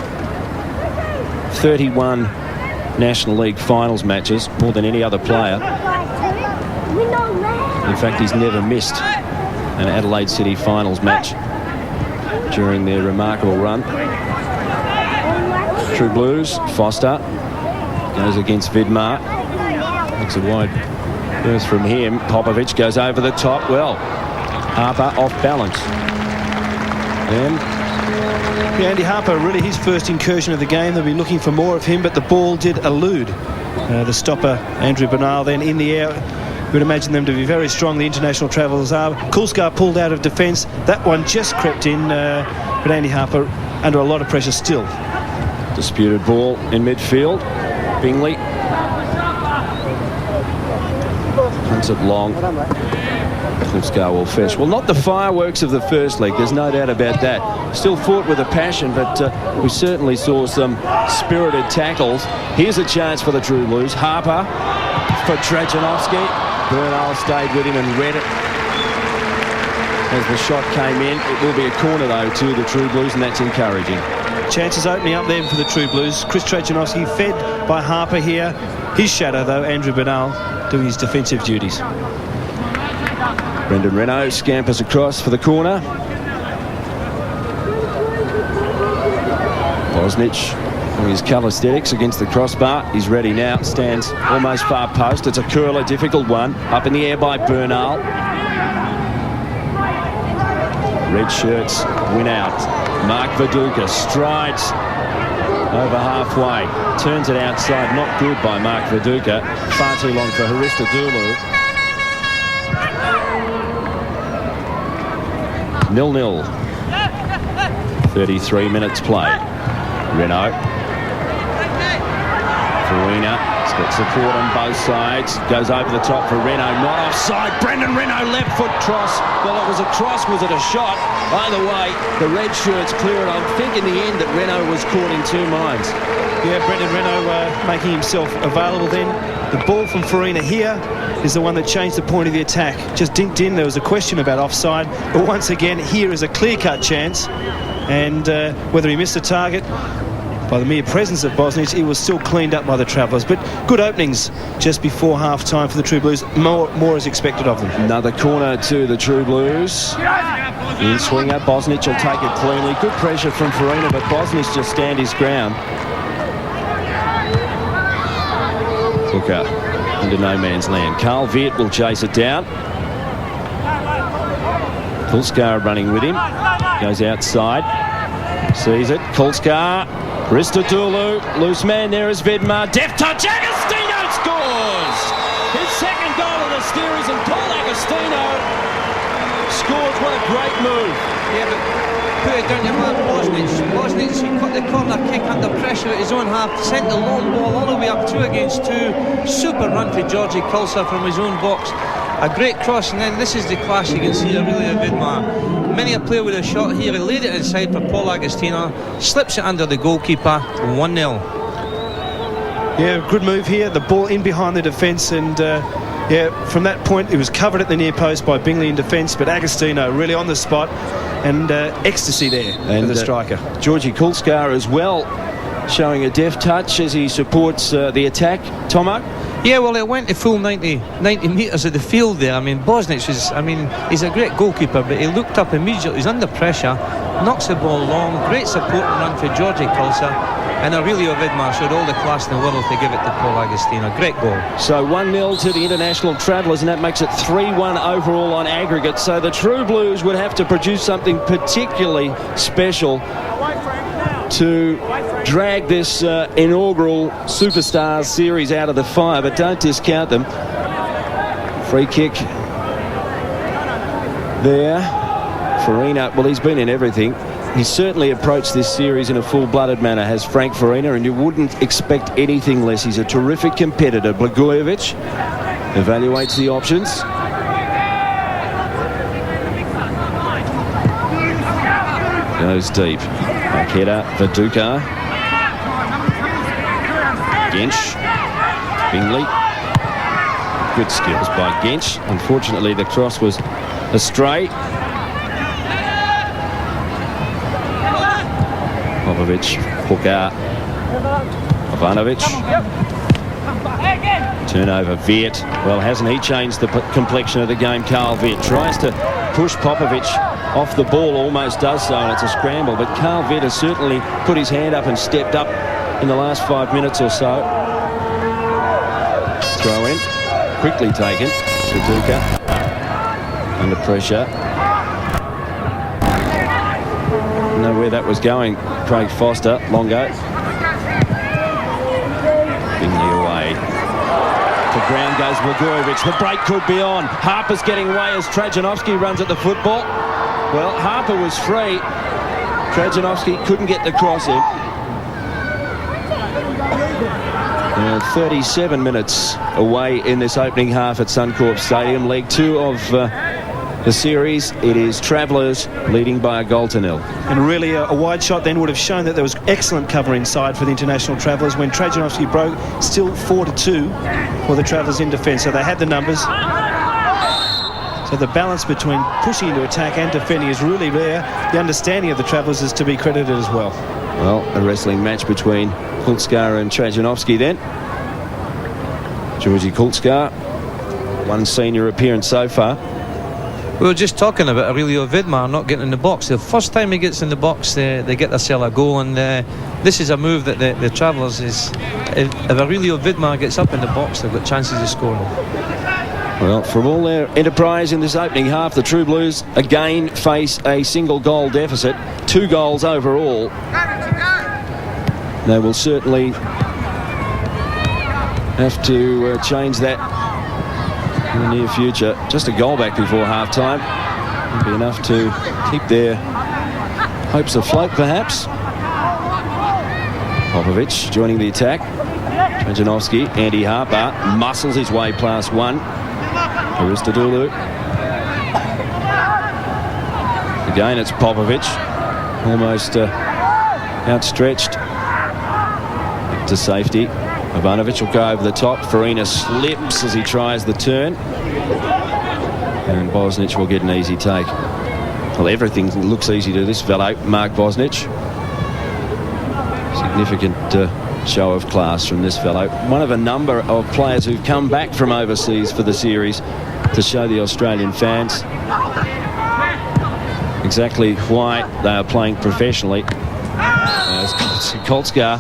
31 National League finals matches, more than any other player. In fact, he's never missed an Adelaide City finals match during their remarkable run. True Blues, Foster goes against Vidmar. Looks a wide burst from him. Popovic goes over the top. Well, Harper off balance. And Andy Harper, really his first incursion of the game. They'll be looking for more of him, but the ball did elude the stopper, Andrew Bernal, then in the air. You would imagine them to be very strong, the international travellers are. Kulscar pulled out of defence. That one just crept in, but Andy Harper under a lot of pressure still. Disputed ball in midfield. Bingley hunts it long. Kulscar will fetch. Well, not the fireworks of the first leg, there's no doubt about that. Still fought with a passion, but we certainly saw some spirited tackles. Here's a chance for the True Blues. Harper for Trajanovski. Bernal stayed with him and read it as the shot came in. It will be a corner, though, to the True Blues, and that's encouraging. Chances opening up there for the True Blues. Kris Trajanovski fed by Harper here. His shadow, though, Andrew Bernal, doing his defensive duties. Brendan Renault scampers across for the corner. Bosnich doing his calisthenics against the crossbar. He's ready now. Stands almost far post. It's a curler, difficult one. Up in the air by Bernal. Red shirts win out. Mark Viduka strides over halfway. Turns it outside. Not good by Mark Viduka. Far too long for Hristodolou. 0-0. 33 minutes played. Renault. Farina. He's got support on both sides. Goes over the top for Renault. Not offside. Brendan Renault left foot cross. Well, it was a cross. Was it a shot? Either way, the red shirts clear it. I think in the end that Renault was caught in 2 minds. Yeah, Brendan Renault making himself available then. The ball from Farina here is the one that changed the point of the attack. Just dinked in. There was a question about offside, but once again, here is a clear-cut chance. And whether he missed the target, by the mere presence of Bosnich, he was still cleaned up by the travellers. But good openings just before half-time for the True Blues. More is expected of them. Another corner to the True Blues. In swinger, Bosnich will take it cleanly. Good pressure from Farina, but Bosnich just stand his ground. Hooker into no man's land. Carl Veart will chase it down. Kulscar running with him. Goes outside. Sees it. Kulscar. Hristodolou. Loose man there is Vidmar. Deft touch. Agostino scores! His second goal of the series, and Paul Agostino scores. What a great move. Yeah, but put it down to man Bosnich. Bosnich, he got the corner kick under pressure at his own half, sent the long ball all the way up 2 against 2. Super run for Juric Kulscar from his own box. A great cross, and then this is the class you can see Aurelio Vidmar. Many a player with a shot here. He laid it inside for Paul Agostino, slips it under the goalkeeper, 1-0. Yeah, good move here. The ball in behind the defence, and yeah, from that point it was covered at the near post by Bingley in defence, but Agostino really on the spot, and ecstasy there for the striker. Georgie Kulscar as well showing a deft touch as he supports the attack. Tomo? Yeah, well, it went to full 90 metres of the field there. I mean, Bosnich is, he's a great goalkeeper, but he looked up immediately. He's under pressure, knocks the ball long, great support and run for Juric Kulscar, and Aurelio Vidmar showed all the class in the world to give it to Paul Agostino. Great goal. So 1-0 to the International Travellers, and that makes it 3-1 overall on aggregate. So the True Blues would have to produce something particularly special to drag this inaugural Superstars series out of the fire, but don't discount them. Free kick there. Farina, well, he's been in everything. He's certainly approached this series in a full-blooded manner, has Frank Farina, and you wouldn't expect anything less. He's a terrific competitor. Blagojevic evaluates the options. Goes deep. Back header, Viduka. Genc. Bingley. Good skills by Genc. Unfortunately, the cross was astray. Popovic, hook out. Ivanovic. Turnover, Veart. Well, hasn't he changed the complexion of the game? Carl Veart tries to push Popovic off the ball, almost does so, and it's a scramble. But Carl Veart has certainly put his hand up and stepped up in the last 5 minutes or so. Throw in, quickly taken. Viduka under pressure. Know where that was going. Craig Foster, Longo. Bingley away. To ground goes Blagojevic. The break could be on. Harper's getting away as Trajanovski runs at the football. Well, Harper was free. Trajanovski couldn't get the cross in. 37 minutes away in this opening half at Suncorp Stadium. Leg 2 of the series. It is Travellers leading by a goal to nil. And really a wide shot then would have shown that there was excellent cover inside for the International Travellers when Trajanovski broke. Still 4-2 for the Travellers in defence. So they had the numbers. So the balance between pushing into attack and defending is really rare. The understanding of the Travellers is to be credited as well. Well, a wrestling match between Kulscar and Trajanovski then. Juric Kulscar, one senior appearance so far. We were just talking about Aurelio Vidmar not getting in the box. The first time he gets in the box, they get themselves a goal, and this is a move that the Travellers is. If Aurelio Vidmar gets up in the box, they've got chances of scoring. Well, from all their enterprise in this opening half, the True Blues again face a single goal deficit, 2 goals overall. They will certainly have to change that in the near future. Just a goal back before half-time would be enough to keep their hopes afloat, perhaps. Popovic joining the attack. Trajanovski, Andy Harper muscles his way past one. Hristodolou. Again, it's Popovic, almost outstretched to safety. Ivanovic will go over the top. Farina slips as he tries the turn, and Bosnich will get an easy take. Well, everything looks easy to this fellow, Mark Bosnich. Significant show of class from this fellow. One of a number of players who've come back from overseas for the series to show the Australian fans exactly why they are playing professionally. Kulscar,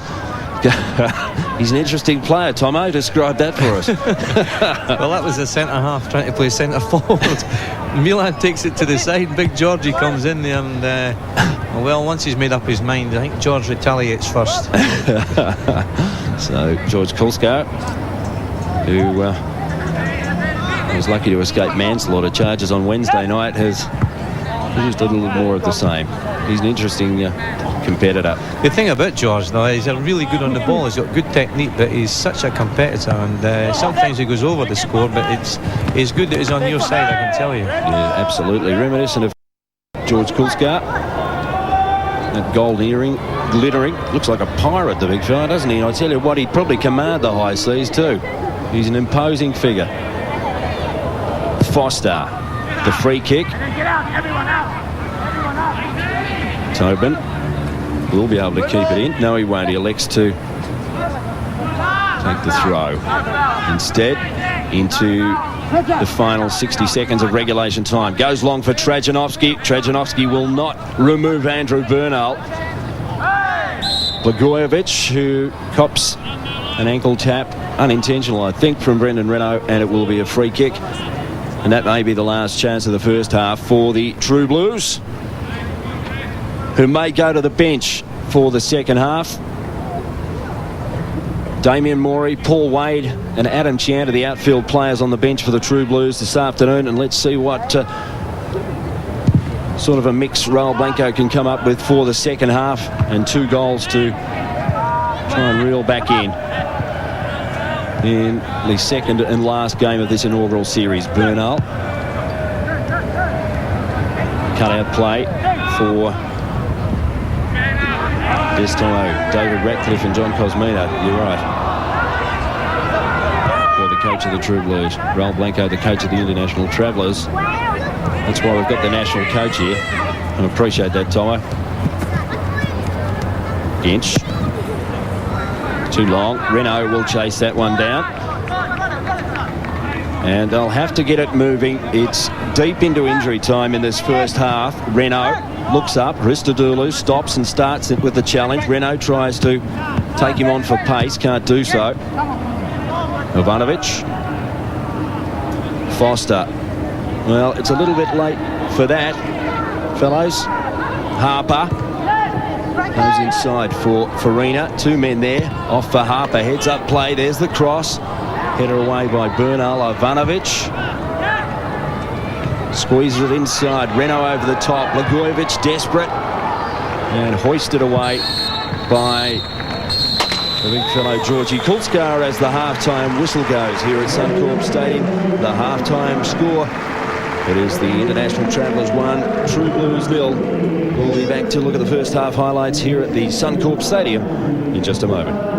he's an interesting player. Tomo, describe that for us. Well, that was a centre-half trying to play centre-forward. Milan takes it to the side. Big Georgie comes in there and, well, once he's made up his mind, I think George retaliates first. So, George Kulscar, who was lucky to escape manslaughter charges on Wednesday night, has produced a little more of the same. He's an interesting competitor. The thing about George, though, he's really good on the ball. He's got good technique, but he's such a competitor, and sometimes he goes over the score, but it's good that he's on your side, I can tell you. Yeah, absolutely. Reminiscent of George Kulscar. That gold earring, glittering. Looks like a pirate, the big fella, doesn't he? And I tell you what, he'd probably command the high seas too. He's an imposing figure. Foster, the free kick. Tobin. will be able to keep it in. No, he won't. He elects to take the throw. Instead, into the final 60 seconds of regulation time. Goes long for Trajanovski. Trajanovski will not remove Andrew Bernal. Blagojevic, who cops an ankle tap, unintentional, I think, from Brendan Renault, and it will be a free kick. And that may be the last chance of the first half for the True Blues, who may go to the bench for the second half. Damien Morey, Paul Wade and Adam Chianta, the outfield players on the bench for the True Blues this afternoon. And let's see what sort of a mix Raul Blanco can come up with for the second half, and 2 goals to try and reel back in the second and last game of this inaugural series. Bernal. Cut-out play for Agostino, David Ratcliffe and John Cosmino. You're right. For the coach of the True Blues. Raul Blanco, the coach of the International Travellers. That's why we've got the national coach here. I appreciate that, Tomo. Genc. Too long. Renault will chase that one down. And they'll have to get it moving. It's deep into injury time in this first half. Renault looks up. Hristodolou stops and starts it with the challenge. Renault tries to take him on for pace. Can't do so. Ivanovic. Foster. Well, it's a little bit late for that, fellows. Harper goes inside for Farina. 2 men there. Off for Harper. Heads up play. There's the cross. Header away by Bernal. Ivanovic squeezes it inside. Renault over the top. Blagojevic desperate and hoisted away by the big fellow Georgie Kulscar as the half-time whistle goes here at Suncorp Stadium. The half-time score. It is the International Travellers 1, True Blues 0. We'll be back to look at the first half highlights here at the Suncorp Stadium in just a moment.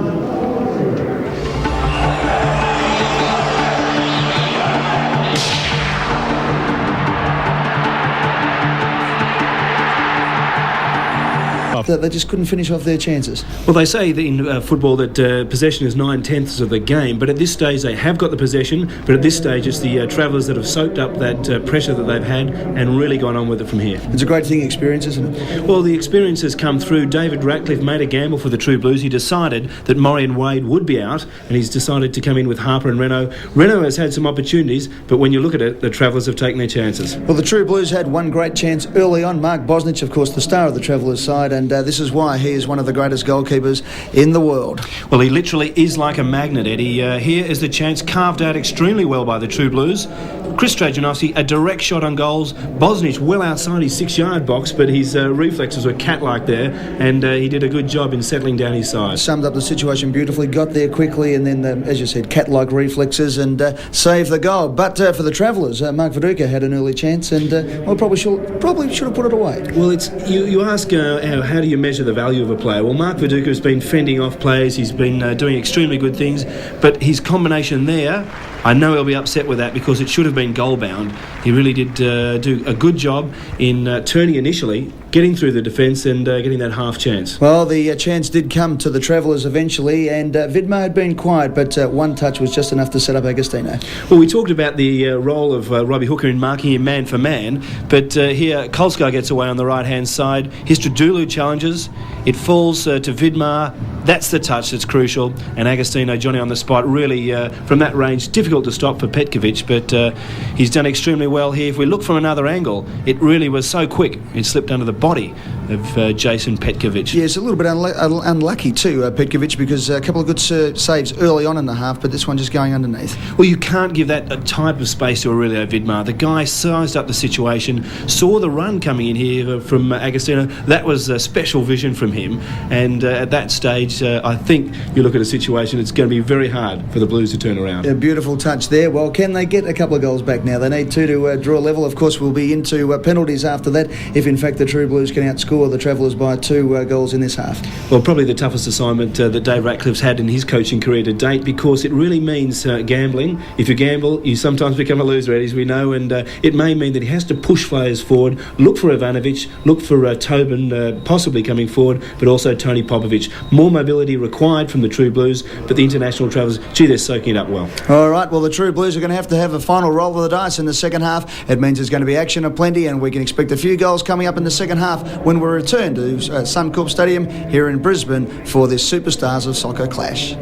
That they just couldn't finish off their chances. Well, they say that in football that possession is 9/10 of the game, but at this stage they have got the possession, but at this stage it's the Travellers that have soaked up that pressure that they've had and really gone on with it from here. It's a great thing, experience, isn't it? Well, the experience has come through. David Ratcliffe made a gamble for the True Blues. He decided that Morey and Wade would be out, and he's decided to come in with Harper and Renault. Renault has had some opportunities, but when you look at it, the Travellers have taken their chances. Well, the True Blues had one great chance early on. Mark Bosnich, of course, the star of the Travellers side, and this is why he is one of the greatest goalkeepers in the world. Well, he literally is like a magnet, Eddie. Here is the chance carved out extremely well by the True Blues. Kris Trajanovski, a direct shot on goals. Bosnich well outside his 6-yard box, but his reflexes were cat-like there, and he did a good job in settling down his side. Summed up the situation beautifully, got there quickly, and then, as you said, cat-like reflexes, and saved the goal. But for the Travellers, Mark Viduka had an early chance, and probably should have put it away. Well, it's you ask how do you measure the value of a player? Well, Mark Viduka has been fending off players. He's been doing extremely good things, but his combination there, I know he'll be upset with that because it should have been goal-bound. He really did do a good job in turning initially, getting through the defence and getting that half chance. Well, the chance did come to the Travellers eventually, and Vidmar had been quiet, but one touch was just enough to set up Agostino. Well, we talked about the role of Robbie Hooker in marking him man for man, but here Kulscar gets away on the right-hand side. Hristodolou challenges. It falls to Vidmar. That's the touch that's crucial, and Agostino, Johnny on the spot, really from that range, difficult to stop for Petkovic, but he's done extremely well here. If we look from another angle, it really was so quick, it slipped under the body of Jason Petkovic. Yes, a little bit unlucky too, Petkovic, because a couple of good saves early on in the half, but this one just going underneath. Well, you can't give that a type of space to Aurelio Vidmar. The guy sized up the situation, saw the run coming in here from Agostino. That was a special vision from him, and at that stage, I think you look at a situation, it's going to be very hard for the Blues to turn around. A beautiful touch there. Well, can they get a couple of goals back now? They need two to draw level. Of course, we'll be into penalties after that if, in fact, the True Blues can outscore the Travellers by 2 goals in this half. Well, probably the toughest assignment that Dave Ratcliffe's had in his coaching career to date, because it really means gambling. If you gamble, you sometimes become a loser, as we know, and it may mean that he has to push players forward, look for Ivanovic, look for Tobin possibly coming forward, but also Tony Popovic. More mobility required from the True Blues, but the international Travellers, gee, they're soaking it up well. All right, well, the True Blues are going to have a final roll of the dice in the second half. It means there's going to be action aplenty, and we can expect a few goals coming up in the second half when we return to Suncorp Stadium here in Brisbane for this Superstars of Soccer clash.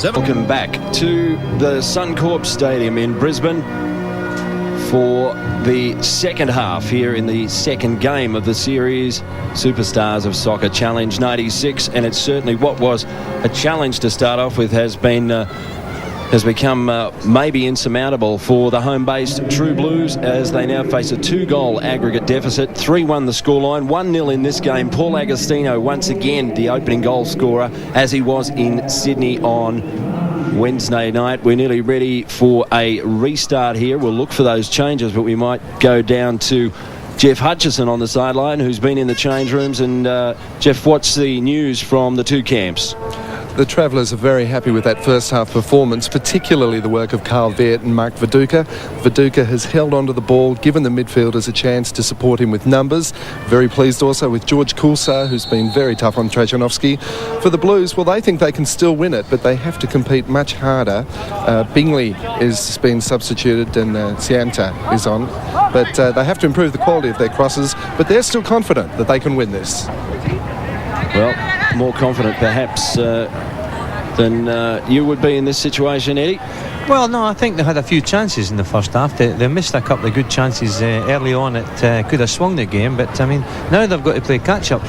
Welcome back to the Suncorp Stadium in Brisbane for the second half here in the second game of the series, Superstars of Soccer Challenge 96, and it's certainly what was a challenge to start off with has become maybe insurmountable for the home-based True Blues as they now face a 2-goal aggregate deficit. 3-1 the scoreline, 1-0 in this game. Paul Agostino once again the opening goal scorer, as he was in Sydney on Wednesday night. We're nearly ready for a restart here. We'll look for those changes, but we might go down to Jeff Hutchison on the sideline, who's been in the change rooms. And Jeff, what's the news from the two camps? The Travellers are very happy with that first half performance, particularly the work of Carl Veart and Mark Viduka. Viduka has held onto the ball, given the midfielders a chance to support him with numbers. Very pleased also with George Kulscar, who's been very tough on Trajanovski. For the Blues, well, they think they can still win it, but they have to compete much harder. Bingley is being substituted and Ante is on. But they have to improve the quality of their crosses, but they're still confident that they can win this. Well, more confident perhaps than you would be in this situation, Eddie? Well, no, I think they had a few chances in the first half. They missed a couple of good chances early on that could have swung the game, but I mean, now they've got to play catch-up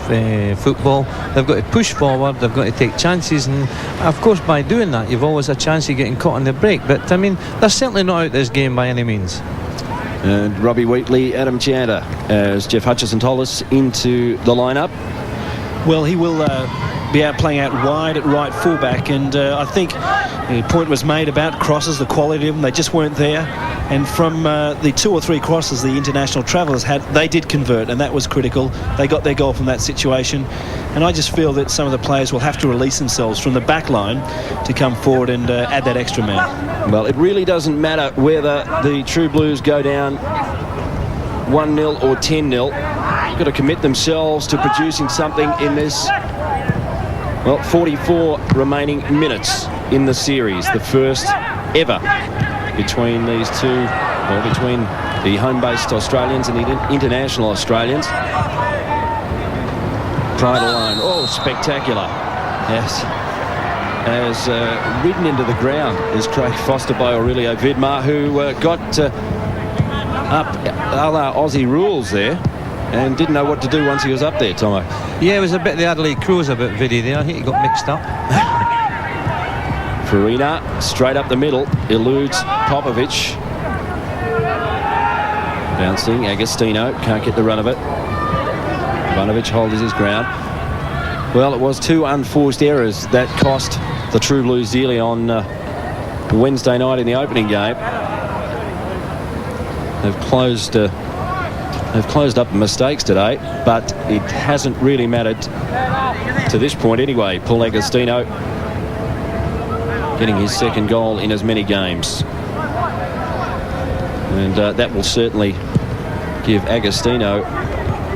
football. They've got to push forward, they've got to take chances, and of course by doing that you've always a chance of getting caught on the break. But I mean, they're certainly not out this game by any means. And Robbie Wheatley, Adam Chanda, as Jeff Hutchison told us, into the lineup. Well, he will be out playing out wide at right fullback, and I think the point was made about crosses, the quality of them. They just weren't there, and from the 2 or 3 crosses the international Travellers had, they did convert, and that was critical. They got their goal from that situation, and I just feel that some of the players will have to release themselves from the back line to come forward and add that extra man. Well, it really doesn't matter whether the True Blues go down 1-0 or 10-0. Got to commit themselves to producing something in this, well, 44 remaining minutes in the series, the first ever between these two, well, between the home-based Australians and the international Australians. Pride alone, oh, spectacular. Yes, has ridden into the ground is Craig Foster by Aurelio Vidmar, who got up a la Aussie rules there and didn't know what to do once he was up there, Tomo. Yeah, it was a bit the Adelaide Crows a bit Viddy there. I think he got mixed up. Farina straight up the middle, eludes Popovic. Bouncing, Agostino can't get the run of it. Ivanovic holds his ground. Well, it was 2 unforced errors that cost the True Blues dearly on Wednesday night in the opening game. They've closed up the mistakes today, but it hasn't really mattered to this point anyway. Paul Agostino getting his second goal in as many games. And that will certainly give Agostino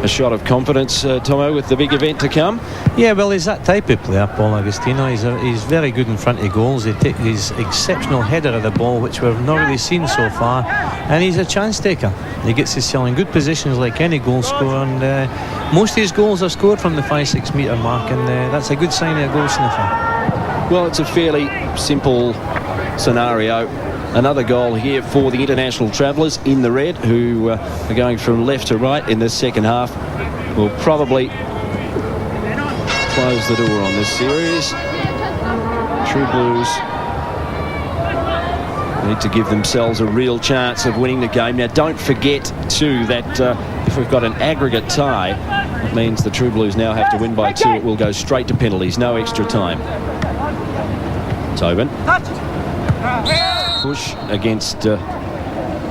a shot of confidence, Tomo, with the big event to come. Yeah, well, he's that type of player, Paul Agostino. He's very good in front of goals. He takes his exceptional header of the ball, which we've not really seen so far, and he's a chance taker. He gets himself in good positions like any goal scorer, and most of his goals are scored from the 5-6 metre mark, and that's a good sign of a goal sniffer. Well, it's a fairly simple scenario. Another goal here for the international Travellers in the red, who are going from left to right in this second half. Will probably close the door on this series. True Blues need to give themselves a real chance of winning the game. Now, don't forget, too, that if we've got an aggregate tie. It means the True Blues now have to win by 2. It will go straight to penalties, no extra time. Tobin. Push against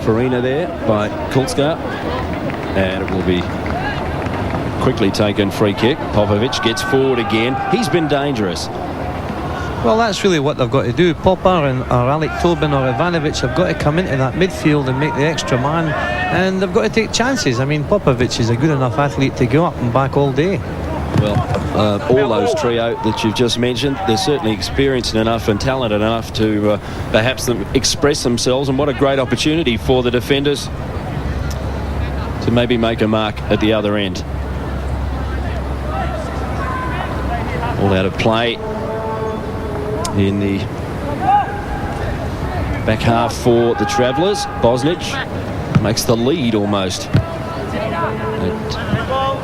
Farina there by Kulscar. And it will be quickly taken free kick. Popovic gets forward again. He's been dangerous. Well, that's really what they've got to do. Popper or Alec Tobin or Ivanovic have got to come into that midfield and make the extra man, and they've got to take chances. I mean, Popovic is a good enough athlete to go up and back all day. Well, all those trio that you've just mentioned, they're certainly experienced enough and talented enough to perhaps express themselves, and what a great opportunity for the defenders to maybe make a mark at the other end. All out of play in the back half for the Travellers. Bosnich makes the lead almost.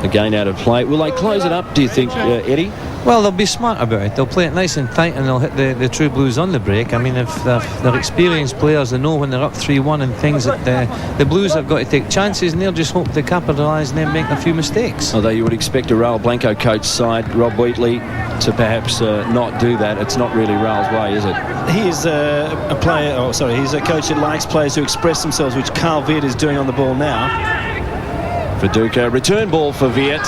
Again out of play. Will they close it up, do you think, Eddie? Well, they'll be smart about it. They'll play it nice and tight, and they'll hit the True Blues on the break. I mean, if they're experienced players, they know when they're up 3-1 and things, that the Blues have got to take chances, and they'll just hope to capitalise and then make a few mistakes. Although you would expect a Raul Blanco coach side, Rob Wheatley, to perhaps not do that. It's not really Raul's way, is it? He is a player, he's a coach that likes players to express themselves, which Carl Veart is doing on the ball now. Viduka, return ball for Veart.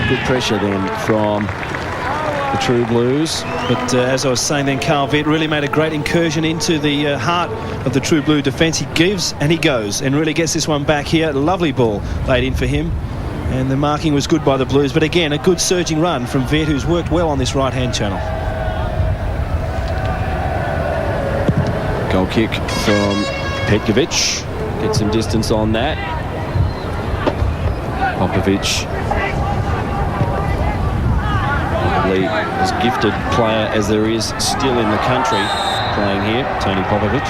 Good pressure then from the True Blues. But as I was saying then, Carl Veart really made a great incursion into the heart of the True Blue defence. He gives and he goes and really gets this one back here. Lovely ball laid in for him. And the marking was good by the Blues. But again, a good surging run from Veart, who's worked well on this right-hand channel. Goal kick from Petkovic. Get some distance on that. Popovic, probably as gifted player as there is still in the country playing here, Tony Popovic.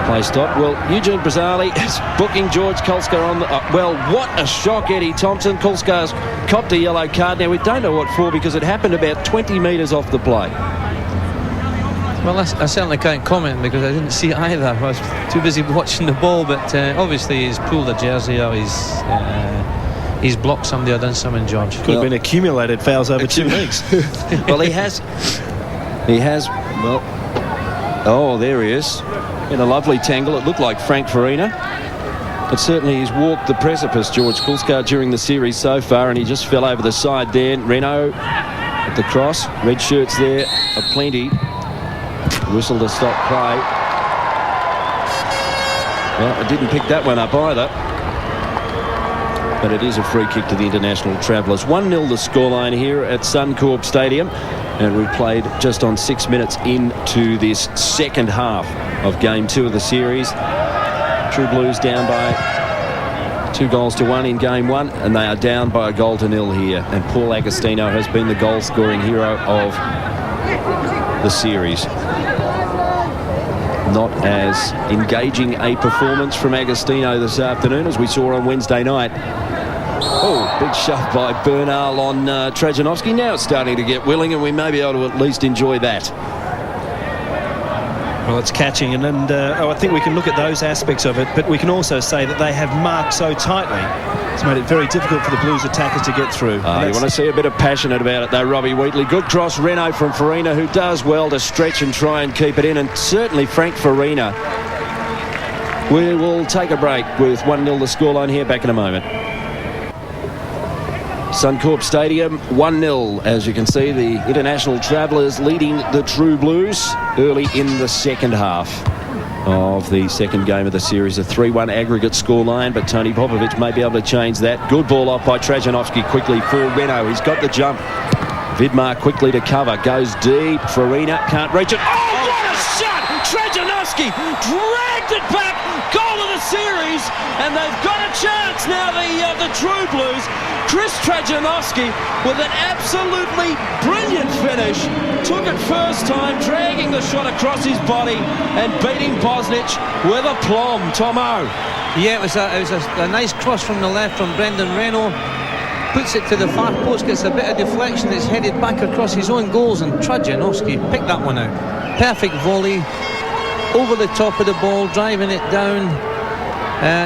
Play stop. Well, Eugene Brazali is booking George Kulscar on the... well, what a shock, Eddie Thompson. Kulscar's copped a yellow card. Now, we don't know what for because it happened about 20 metres off the play. Well, I certainly can't comment because I didn't see it either. I was too busy watching the ball, but obviously he's pulled a jersey or he's blocked somebody or done something, George. Could have been accumulated fouls over 2 weeks. Well, he has, well, oh, there he is. In a lovely tangle. It looked like Frank Farina. But certainly he's walked the precipice, George Kulscar, during the series so far, and he just fell over the side there. Renault at the cross. Red shirts there aplenty. Whistle to stop play. Well, it didn't pick that one up either. But it is a free kick to the International Travellers. 1-0 the scoreline here at Suncorp Stadium. And we've played just on 6 minutes into this second half of Game 2 of the series. True Blues down by 2-1 in Game 1. And they are down by 1-0 here. And Paul Agostino has been the goal-scoring hero of the series. Not as engaging a performance from Agostino this afternoon as we saw on Wednesday night. Oh, big shove by Bernal on Trajanovski. Now it's starting to get willing, and we may be able to at least enjoy that. Well, it's catching, and I think we can look at those aspects of it, but we can also say that they have marked so tightly. It's made it very difficult for the Blues attackers to get through. You want to see a bit of passion about it, though, Robbie Wheatley. Good cross, Renault from Farina, who does well to stretch and try and keep it in, and certainly Frank Farina. We will take a break with 1-0 the scoreline here. Back in a moment. Suncorp Stadium, 1-0. As you can see, the International Travellers leading the True Blues early in the second half of the second game of the series. A 3-1 aggregate scoreline, but Tony Popovic may be able to change that. Good ball off by Trajanovski quickly for Renault. He's got the jump. Vidmar quickly to cover. Goes deep. Farina can't reach it. Oh, what a shot! Trajanovski dragged it back. Goal of the series, and they've got a chance now, the True Blues. Kris Trajanovski with an absolutely brilliant finish. Took it first time, dragging the shot across his body and beating Bosnich with aplomb. Tomo. Yeah, it was a nice cross from the left from Brendan Renault. Puts it to the far post, gets a bit of deflection. It's headed back across his own goals, and Trajanovski picked that one out. Perfect volley over the top of the ball, driving it down.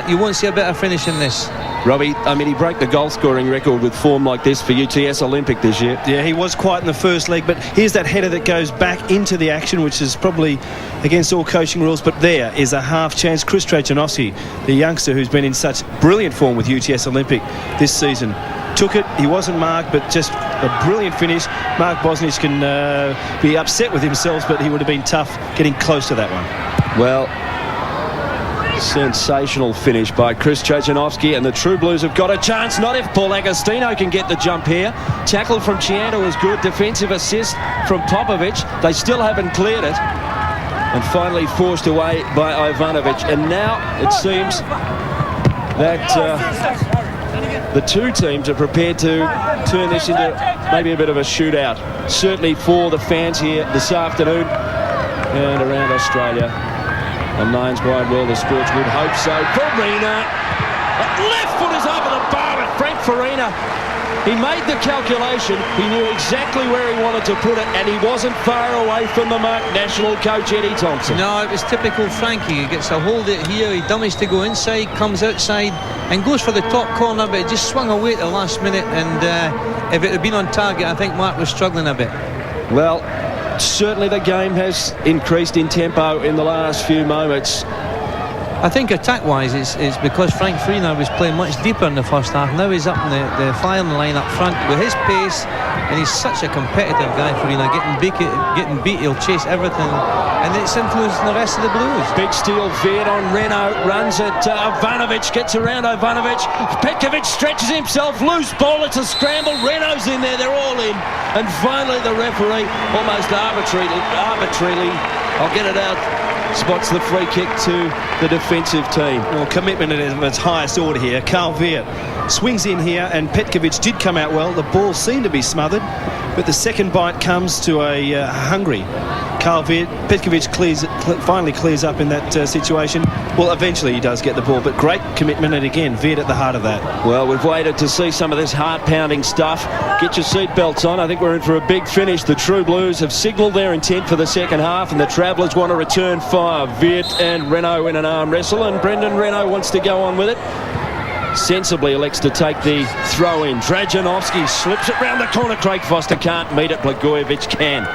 you won't see a better finish in this. Robbie, I mean, he broke the goal scoring record with form like this for UTS Olympic this year. Yeah, he was quiet in the first leg, but here's that header that goes back into the action, which is probably against all coaching rules, but there is a half chance. Kris, the youngster who's been in such brilliant form with UTS Olympic this season, took it. He wasn't marked, but just a brilliant finish. Mark Bosnich can be upset with himself, but he would have been tough getting close to that one. Well, sensational finish by Kris, and the True Blues have got a chance. Not if Paul Agostino can get the jump here. Tackle from Chianto was good. Defensive assist from Popovic. They still haven't cleared it. And finally forced away by Ivanovic. And now it seems that the two teams are prepared to turn this into maybe a bit of a shootout. Certainly for the fans here this afternoon and around Australia. The Lions wide world of sports would hope so. Farina, left foot is over the bar with Frank Farina. He made the calculation. He knew exactly where he wanted to put it, and he wasn't far away from the mark. National coach Eddie Thompson. No, it was typical Frankie. He gets a hold of it here. He dummies to go inside, comes outside, and goes for the top corner, but it just swung away at the last minute. And if it had been on target, I think Mark was struggling a bit. Well, certainly the game has increased in tempo in the last few moments. I think attack-wise it's because Frank Farina was playing much deeper in the first half. Now he's up in the firing line up front with his pace, and he's such a competitive guy, Farina. Getting beat, he'll chase everything, and it's influencing the rest of the Blues. Big steal, Veart on Renault, runs it. Ivanovic gets around Ivanovic. Petkovic stretches himself, loose ball, it's a scramble. Renault's in there, they're all in. And finally the referee, almost arbitrarily, I'll get it out, spots the free kick to the defensive team. Well, commitment of its highest order here. Veart swings in here, and Petkovic did come out well. The ball seemed to be smothered, but the second bite comes to a hungry Veart. Petkovic finally clears up in that situation. Well, eventually he does get the ball, but great commitment, and again, Veart at the heart of that. Well, we've waited to see some of this heart-pounding stuff. Get your seatbelts on. I think we're in for a big finish. The True Blues have signalled their intent for the second half, and the Travellers want to return fire. Veart and Renault in an arm wrestle, and Brendan Renault wants to go on with it. Sensibly elects to take the throw in. Drajanovski slips it round the corner. Craig Foster can't meet it. Blagojevic can.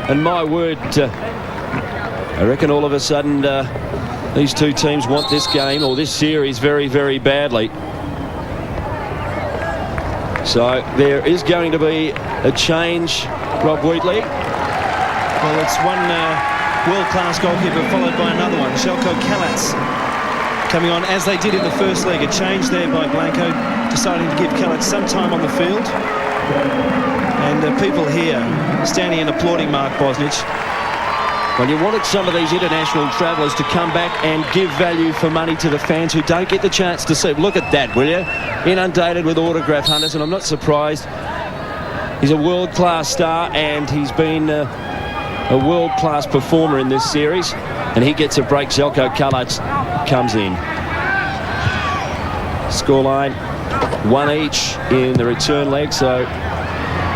And my word, I reckon all of a sudden these two teams want this game or this series very, very badly. So there is going to be a change. Rob Wheatley. Well, it's one world-class goalkeeper followed by another one. Zeljko Kalac coming on as they did in the first leg. A change there by Blanco, deciding to give Kalac some time on the field. And people here standing and applauding Mark Bosnich. Well, you wanted some of these international travellers to come back and give value for money to the fans who don't get the chance to see. Look at that, will you? Inundated with autograph hunters, and I'm not surprised. He's a world-class star, and he's been a world-class performer in this series. And he gets a break. Zeljko Kalac comes in. Scoreline 1 each in the return leg, so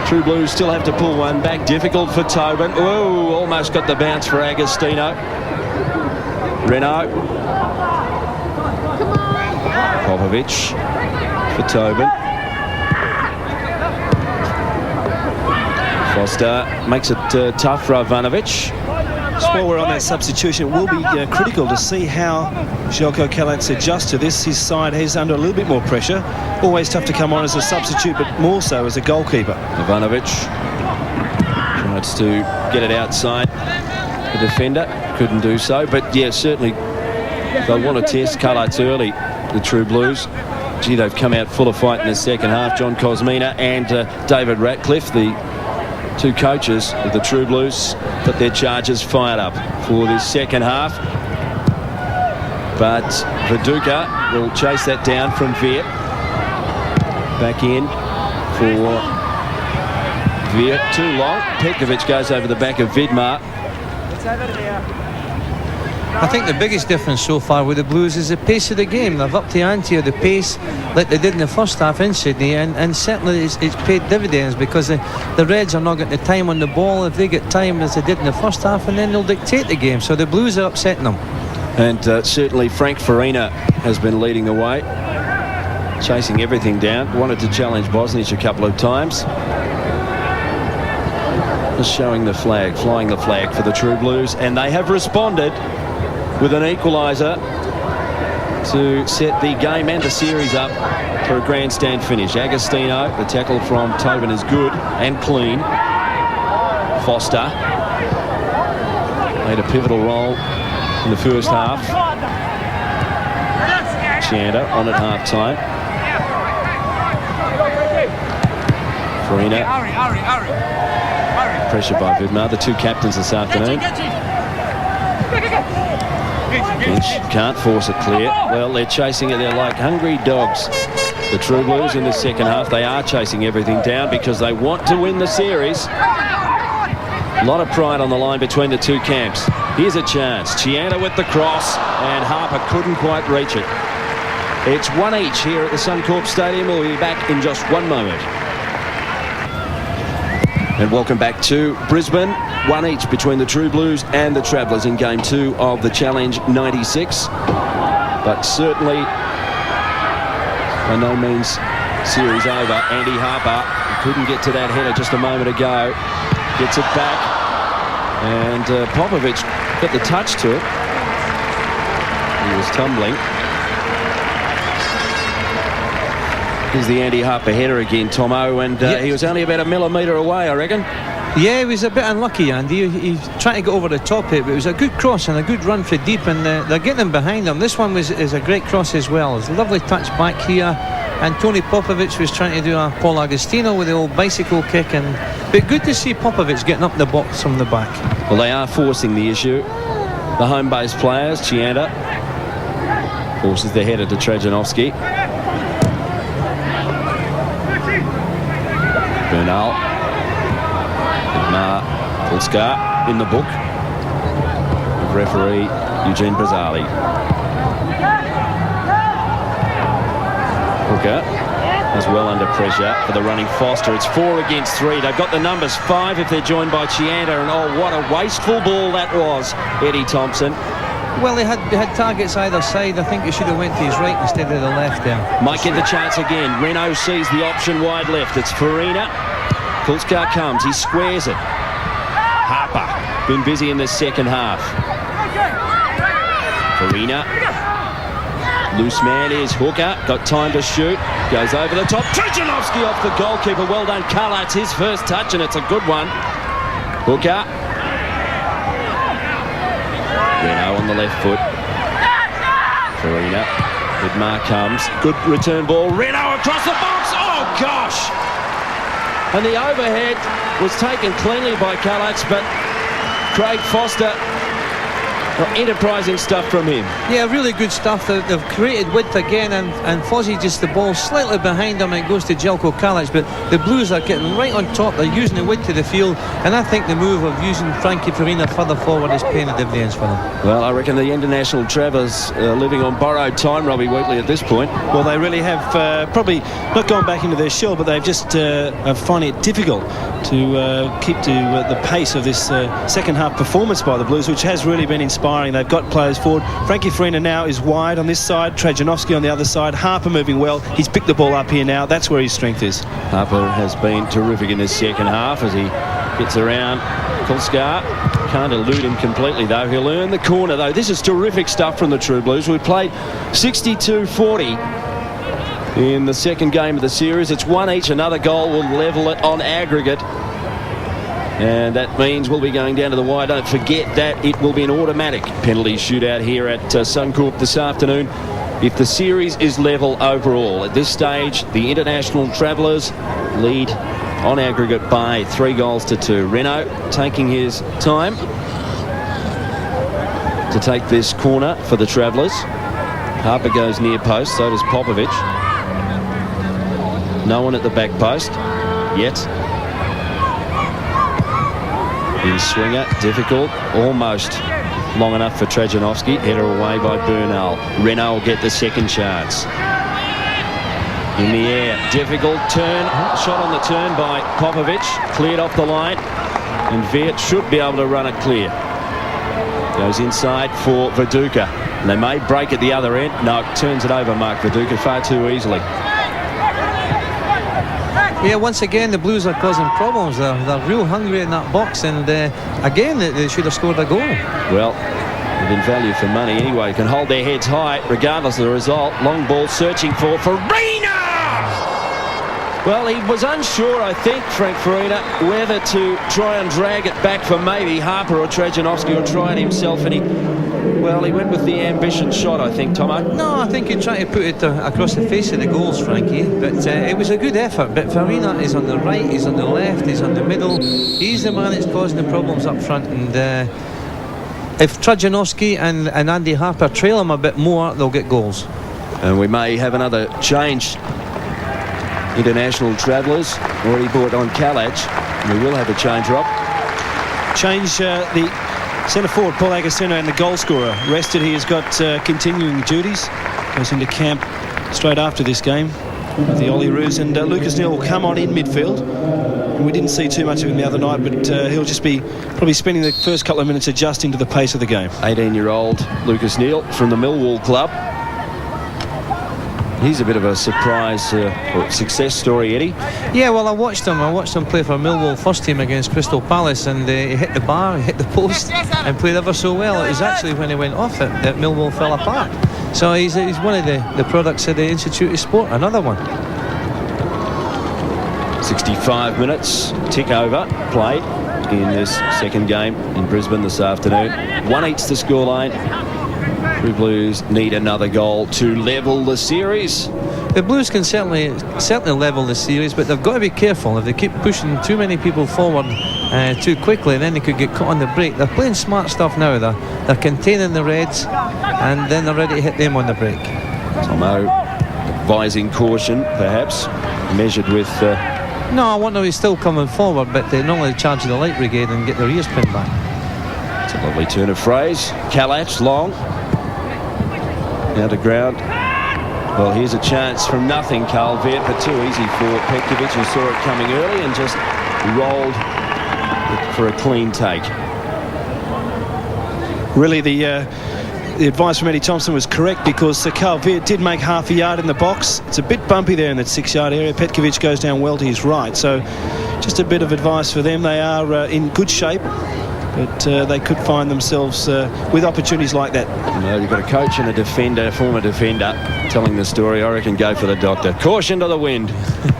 True Blues still have to pull one back. Difficult for Tobin. Oh, almost got the bounce for Agostino. Renault. Popovic for Tobin. Foster makes it tough for Ivanovic. So while we're on that substitution, it will be critical to see how Zeljko Kalac adjusts to this. His side is under a little bit more pressure. Always tough to come on as a substitute, but more so as a goalkeeper. Ivanovic tries to get it outside the defender. Couldn't do so, but yeah, certainly they'll want to test Kalac early, the True Blues. Gee, they've come out full of fight in the second half. John Kosmina and David Ratcliffe, the two coaches of the True Blues, put their charges fired up for this second half. But Viduka will chase that down from Veart. Back in for Veart. Too long. Petkovic goes over the back of Vidmar. I think the biggest difference so far with the Blues is the pace of the game. They've upped the ante of the pace like they did in the first half in Sydney, and certainly it's paid dividends, because the Reds are not getting the time on the ball. If they get time as they did in the first half, and then they'll dictate the game. So the Blues are upsetting them. And certainly Frank Farina has been leading the way, chasing everything down. Wanted to challenge Bosnich a couple of times. Just showing the flag, flying the flag for the True Blues, and they have responded with an equaliser to set the game and the series up for a grandstand finish. Agostino, the tackle from Tobin is good and clean. Foster played a pivotal role in the first half. Chanda on at half time. Farina. Pressure by Vidmar, the two captains this afternoon. Genc can't force it clear. Well, they're chasing it. They're like hungry dogs. The True Blues in the second half, they are chasing everything down because they want to win the series. A lot of pride on the line between the two camps. Here's a chance. Chanda with the cross, and Harper couldn't quite reach it. It's one each here at the Suncorp Stadium. We'll be back in just one moment. And welcome back to Brisbane. One each between the True Blues and the Travellers in Game 2 of the Challenge 96. But certainly, by no means series over. Andy Harper couldn't get to that header just a moment ago. Gets it back. And Popovic got the touch to it. He was tumbling. Here's the Andy Harper header again, Tomo, and he was only about a millimetre away, I reckon. Yeah, he was a bit unlucky, Andy. He tried to go over the top of it, but it was a good cross and a good run for deep, and they're getting him behind him. This one is a great cross as well. It's a lovely touch back here, and Tony Popovic was trying to do a Paul Agostino with the old bicycle kick, but good to see Popovic getting up the box from the back. Well, they are forcing the issue. The home base players, Chanda forces the header to Trajanovski. Bernal, Vidmar, Kulscar in the book of referee Eugene Brazzali. Hooker as well under pressure for the running Foster. It's 4 against 3. They've got the numbers 5 if they're joined by Chanda, and oh, what a wasteful ball that was, Eddie Thompson. Well, they had targets either side. I think he should have went to his right instead of the left there. Might get the chance again. Renault sees the option wide left. It's Farina. Kulscar comes. He squares it. Harper been busy in the second half. Farina. Loose man is Hooker. Got time to shoot. Goes over the top. Trajanovski off the goalkeeper. Well done, Kalac. His first touch, and it's a good one. Hooker. Renault on the left foot. Farina. Vidmar comes. Good return ball. Renault across the box. Oh, gosh. And the overhead was taken cleanly by Kalac, but Craig Foster, enterprising stuff from him. Yeah, really good stuff. They've created width again, and Fozzie just the ball slightly behind him, and it goes to Zeljko Kalac, but the Blues are getting right on top. They're using the width to the field, and I think the move of using Frankie Farina further forward is paying the dividends for them. Well, I reckon the international Travellers living on borrowed time, Robbie Wheatley, at this point. Well, they really have probably not gone back into their shell, but they've just are finding it difficult to keep to the pace of this second half performance by the Blues, which has really been inspiring. They've got players forward. Frankie Farina now is wide on this side. Trajanovski on the other side. Harper moving well. He's picked the ball up here now. That's where his strength is. Harper has been terrific in this second half as he gets around Kulscar. Can't elude him completely, though. He'll earn the corner, though. This is terrific stuff from the True Blues. We played 62-40 in the second game of the series. It's one each. Another goal will level it on aggregate. And that means we'll be going down to the wire. Don't forget that it will be an automatic penalty shootout here at Suncorp this afternoon if the series is level overall. At this stage, the international Travellers lead on aggregate by 3-2. Renault taking his time to take this corner for the Travellers. Harper goes near post, so does Popovic. No one at the back post yet. In swinger, difficult, almost long enough for Trajanovski. Header away by Bernal. Renault will get the second chance. In the air, difficult turn, shot on the turn by Popovic, cleared off the line, and Veart should be able to run it clear. Goes inside for Viduka. And they may break at the other end. No, turns it over, Mark Viduka, far too easily. Yeah, once again, the Blues are causing problems. They're real hungry in that box, and again, they should have scored a goal. Well, they've been value for money anyway. Can hold their heads high regardless of the result. Long ball searching for Farina! Well, he was unsure, I think, Frank Farina, whether to try and drag it back for maybe Harper or Trajanovski, or try it himself, and he went with the ambition shot, I think, Tomo. No, I think he tried to put it across the face of the goals, Frankie, but it was a good effort. But Farina is on the right, he's on the left, he's on the middle. He's the man that's causing the problems up front, and if Trajanovski and Andy Harper trail him a bit more, they'll get goals. And we may have another change. International travellers already brought on Kalac. We will have a change, Rob. Change the centre forward, Paul Agostino, and the goal scorer. Rested, he has got continuing duties. Goes into camp straight after this game with the Socceroos. And Lucas Neill will come on in midfield. We didn't see too much of him the other night, but he'll just be probably spending the first couple of minutes adjusting to the pace of the game. 18-year-old Lucas Neill from the Millwall club. He's a bit of a surprise or success story, Eddie. Yeah, well, I watched him play for Millwall first team against Crystal Palace, and he hit the bar, he hit the post, and played ever so well. It was actually when he went off it that Millwall fell apart. So he's one of the products of the Institute of Sport, another one. 65 minutes, tick over, played in this second game in Brisbane this afternoon. 1 each the scoreline. The Blues need another goal to level the series. The Blues can certainly level the series, but they've got to be careful. If they keep pushing too many people forward too quickly, then they could get caught on the break. They're playing smart stuff now. They're containing the Reds, and then they're ready to hit them on the break. Tomo advising caution, perhaps, measured with... No, I wonder he's still coming forward, but they normally charge the light brigade and get their ears pinned back. It's a lovely turn of phrase. Kalac, long. Now to ground. Well, here's a chance from nothing, Carl Veart, but too easy for Petkovic, who saw it coming early and just rolled for a clean take. Really, the advice from Eddie Thompson was correct, because Carl Veart did make half a yard in the box. It's a bit bumpy there in that 6-yard area. Petkovic goes down well to his right, so just a bit of advice for them. They are in good shape, but they could find themselves with opportunities like that. No, you've got a coach and a defender, a former defender, telling the story. I reckon go for the doctor. Caution to the wind.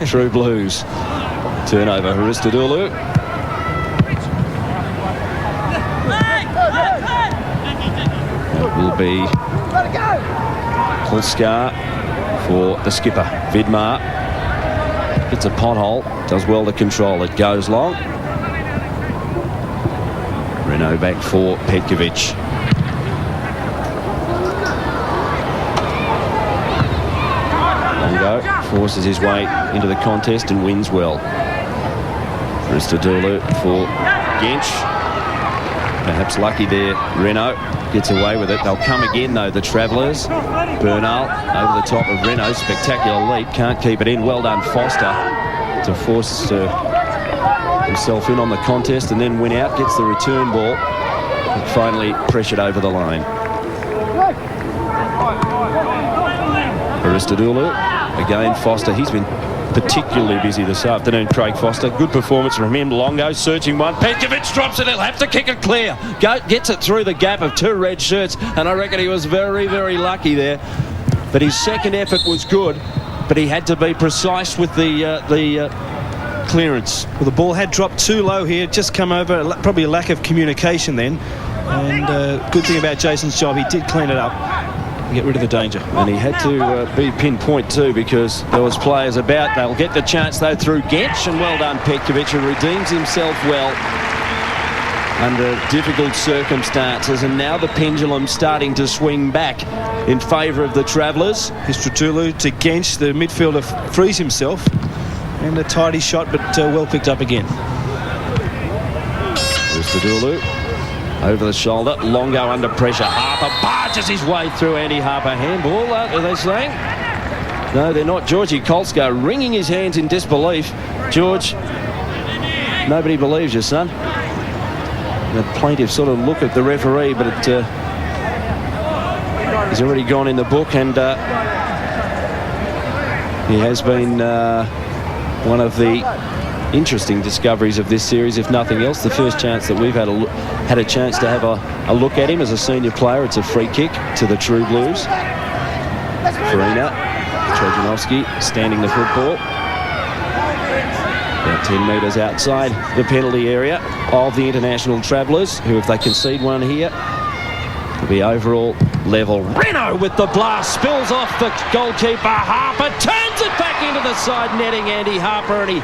True Blues. Turnover, Hristodolou. It will be Kulscar for the skipper, Vidmar. It's a pothole, does well to control it, goes long. Renault back for Petkovic. Longo forces his way into the contest and wins well. Hristodolou for Genc. Perhaps lucky there, Renault gets away with it. They'll come again, though, the Travellers. Bernal over the top of Renault. Spectacular leap, can't keep it in. Well done, Foster, to force himself in on the contest and then win out. Gets the return ball and finally pressured over the line. Hristodolou again. Foster, he's been particularly busy this afternoon, Craig Foster. Good performance from him. Longo searching one. Petkovic drops it. He'll have to kick it clear. Gets it through the gap of two red shirts, and I reckon he was very, very lucky there. But his second effort was good, but he had to be precise with the clearance. Well, the ball had dropped too low here, just come over, probably a lack of communication then. And good thing about Jason's job, he did clean it up and get rid of the danger. And he had to be pinpoint too, because there was players about. They'll get the chance though through Genc, and well done Petkovic, who redeems himself well under difficult circumstances. And now the pendulum starting to swing back in favour of the Travellers. Hristodolou to Genc, the midfielder frees himself, and a tidy shot, but well picked up again. Hristodolou over the shoulder. Longo under pressure. Harper barges his way through. Andy Harper. Handball, are they saying? No, they're not. Georgie Kulscar wringing his hands in disbelief. George, nobody believes you, son. The plaintiff sort of look at the referee, but He's already gone in the book, and he has been one of the interesting discoveries of this series, if nothing else. The first chance that we've had a chance to have a look at him as a senior player. It's a free kick to the True Blues. Farina, Trajanovski standing the football. About 10 metres outside the penalty area of the international travellers, who, if they concede one here, will be overall level. Reno with the blast, spills off the goalkeeper. Harper turns it back into the side netting, Andy Harper, and he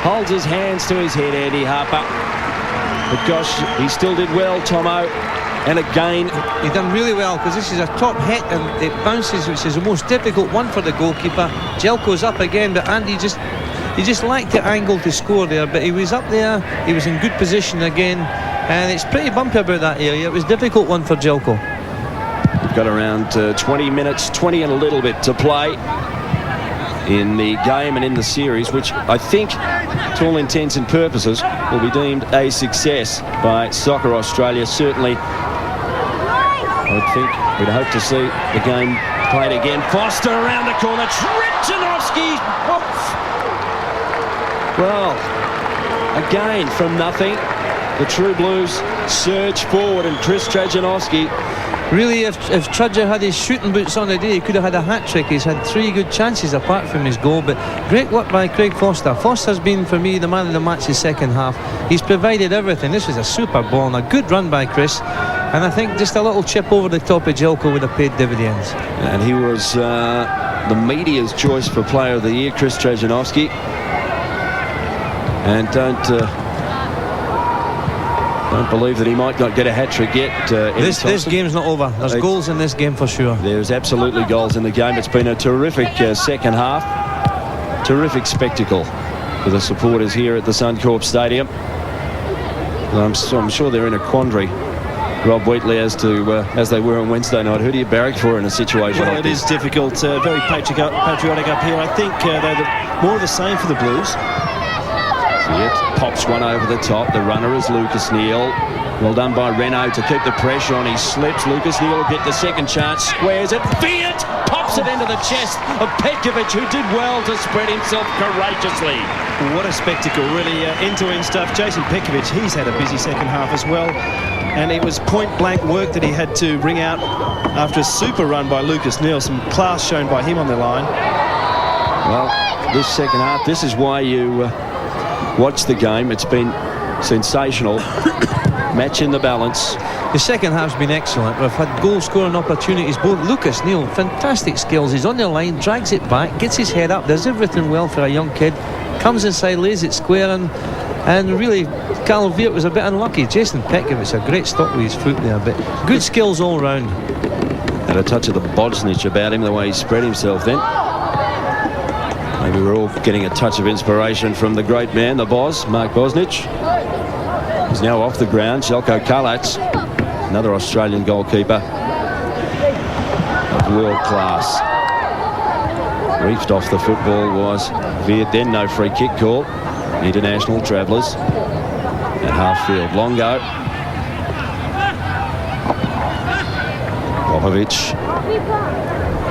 holds his hands to his head, Andy Harper. But gosh, he still did well, Tomo. And again, he done really well, because this is a top hit and it bounces, which is the most difficult one for the goalkeeper. Zeljko's up again, but Andy he just lacked the angle to score there, but he was up there, he was in good position again, and it's pretty bumpy about that area. It was a difficult one for Zeljko. We've got around 20 minutes, 20 and a little bit to play in the game and in the series, which I think, to all intents and purposes, will be deemed a success by Soccer Australia. Certainly, I would think we'd hope to see the game played again. Foster around the corner, Trajanovski. Well, again from nothing, the True Blues surge forward, and Kris Trajanovski. Really, if Trudger had his shooting boots on the day, he could have had a hat-trick. He's had 3 good chances apart from his goal, but great work by Craig Foster. Foster's been, for me, the man of the match the second half. He's provided everything. This was a super ball and a good run by Kris, and I think just a little chip over the top of Zeljko would have paid dividends. And he was the media's choice for Player of the Year, Kris Trajanovski. And don't believe that he might not get a hat-trick yet. This game's not over. There's goals in this game for sure. There's absolutely goals in the game. It's been a terrific second half. Terrific spectacle for the supporters here at the Suncorp Stadium. I'm sure they're in a quandary, Rob Wheatley, as they were on Wednesday night. Who do you barrack for in a situation like this? It is difficult. Very patriotic up here. I think they're more of the same for the Blues. Veart pops one over the top. The runner is Lucas Neill. Well done by Reno to keep the pressure on. He slips. Lucas Neill will get the second chance. Squares it. Veart pops it into the chest of Petkovic, who did well to spread himself courageously. What a spectacle, really. End-to-end stuff. Jason Petkovic, he's had a busy second half as well. And it was point-blank work that he had to bring out after a super run by Lucas Neill. Some class shown by him on the line. Well, this second half, this is why you watch the game. It's been sensational. Match in the balance. The second half's been excellent. We've had goal-scoring opportunities. Both Lucas Neill, fantastic skills. He's on the line, drags it back, gets his head up, does everything well for a young kid. Comes inside, lays it square, and really, Carl Veart was a bit unlucky. Jason Petkovic, a great stop with his foot there, but good skills all round. Had a touch of the Bosnich about him, the way he spread himself then. Maybe we're all getting a touch of inspiration from the great man, the boss, Mark Bosnich. He's now off the ground. Zeljko Kalac, another Australian goalkeeper of world class. Reefed off the football was Veart, then no free kick call. International travellers at half field. Longo. Popovic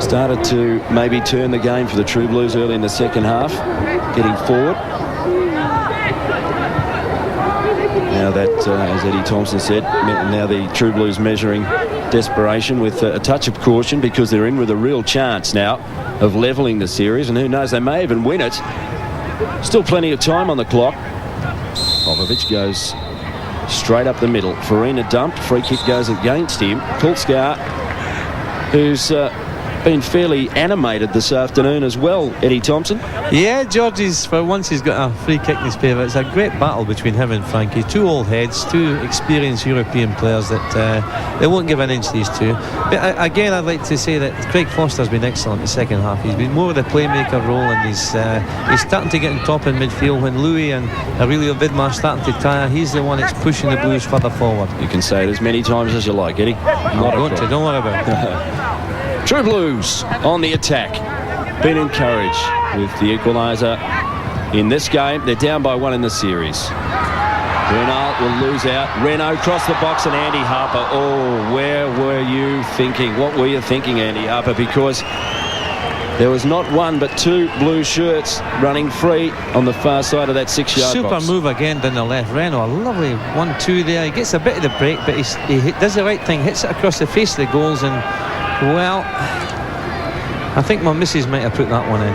started to maybe turn the game for the True Blues early in the second half, getting forward. Now that, as Eddie Thompson said, now the True Blues measuring desperation with a touch of caution, because they're in with a real chance now of levelling the series, and who knows, they may even win it. Still plenty of time on the clock. Popovic goes straight up the middle. Farina dumped. Free kick goes against him. Kulscar, who's been fairly animated this afternoon as well, Eddie Thompson. Yeah, Georgie's, for once he's got a free kick in his favour. It's a great battle between him and Frankie. 2 old heads, 2 experienced European players that they won't give an inch, these 2. But again, I'd like to say that Craig Foster's been excellent in the second half. He's been more of the playmaker role, and he's starting to get on top in midfield. When Louis and Aurelio Vidmar starting to tire, he's the one that's pushing the Blues further forward. You can say it as many times as you like, Eddie. I'm not going to, don't worry about it. True Blues on the attack. Been encouraged with the equaliser in this game. They're down by 1 in the series. Bernal will lose out. Renault cross the box and Andy Harper. Oh, where were you thinking? What were you thinking, Andy Harper? Because there was not one but two blue shirts running free on the far side of that 6-yard box. Super move again down the left. Renault, a lovely 1-2 there. He gets a bit of the break, but he does the right thing, hits it across the face of the goals, and, well, I think my missus might have put that one in.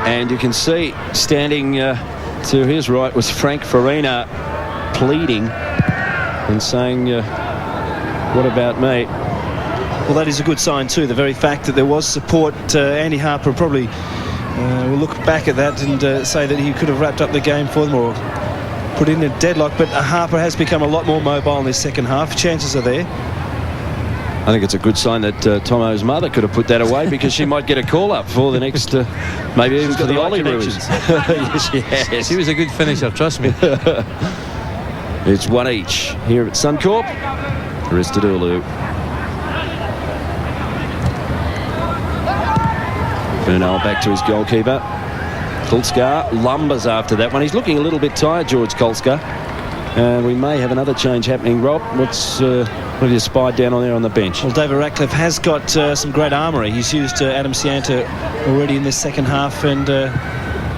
And you can see, standing to his right was Frank Farina, pleading and saying, what about me? Well, that is a good sign too, the very fact that there was support. Andy Harper probably will look back at that and say that he could have wrapped up the game for them or put in a deadlock, but Harper has become a lot more mobile in this second half. Chances are there. I think it's a good sign that Tomo's mother could have put that away, because she might get a call up for the next, maybe even for the Ollie Roos. Yes. She was a good finisher, trust me. It's one each here at Suncorp. Hristodolou. Bernal back to his goalkeeper. Kulscar lumbers after that one. He's looking a little bit tired, George Kulscar. And we may have another change happening, Rob. What have you spied down on there on the bench? Well, David Ratcliffe has got some great armoury. He's used Adam Sianta already in this second half, and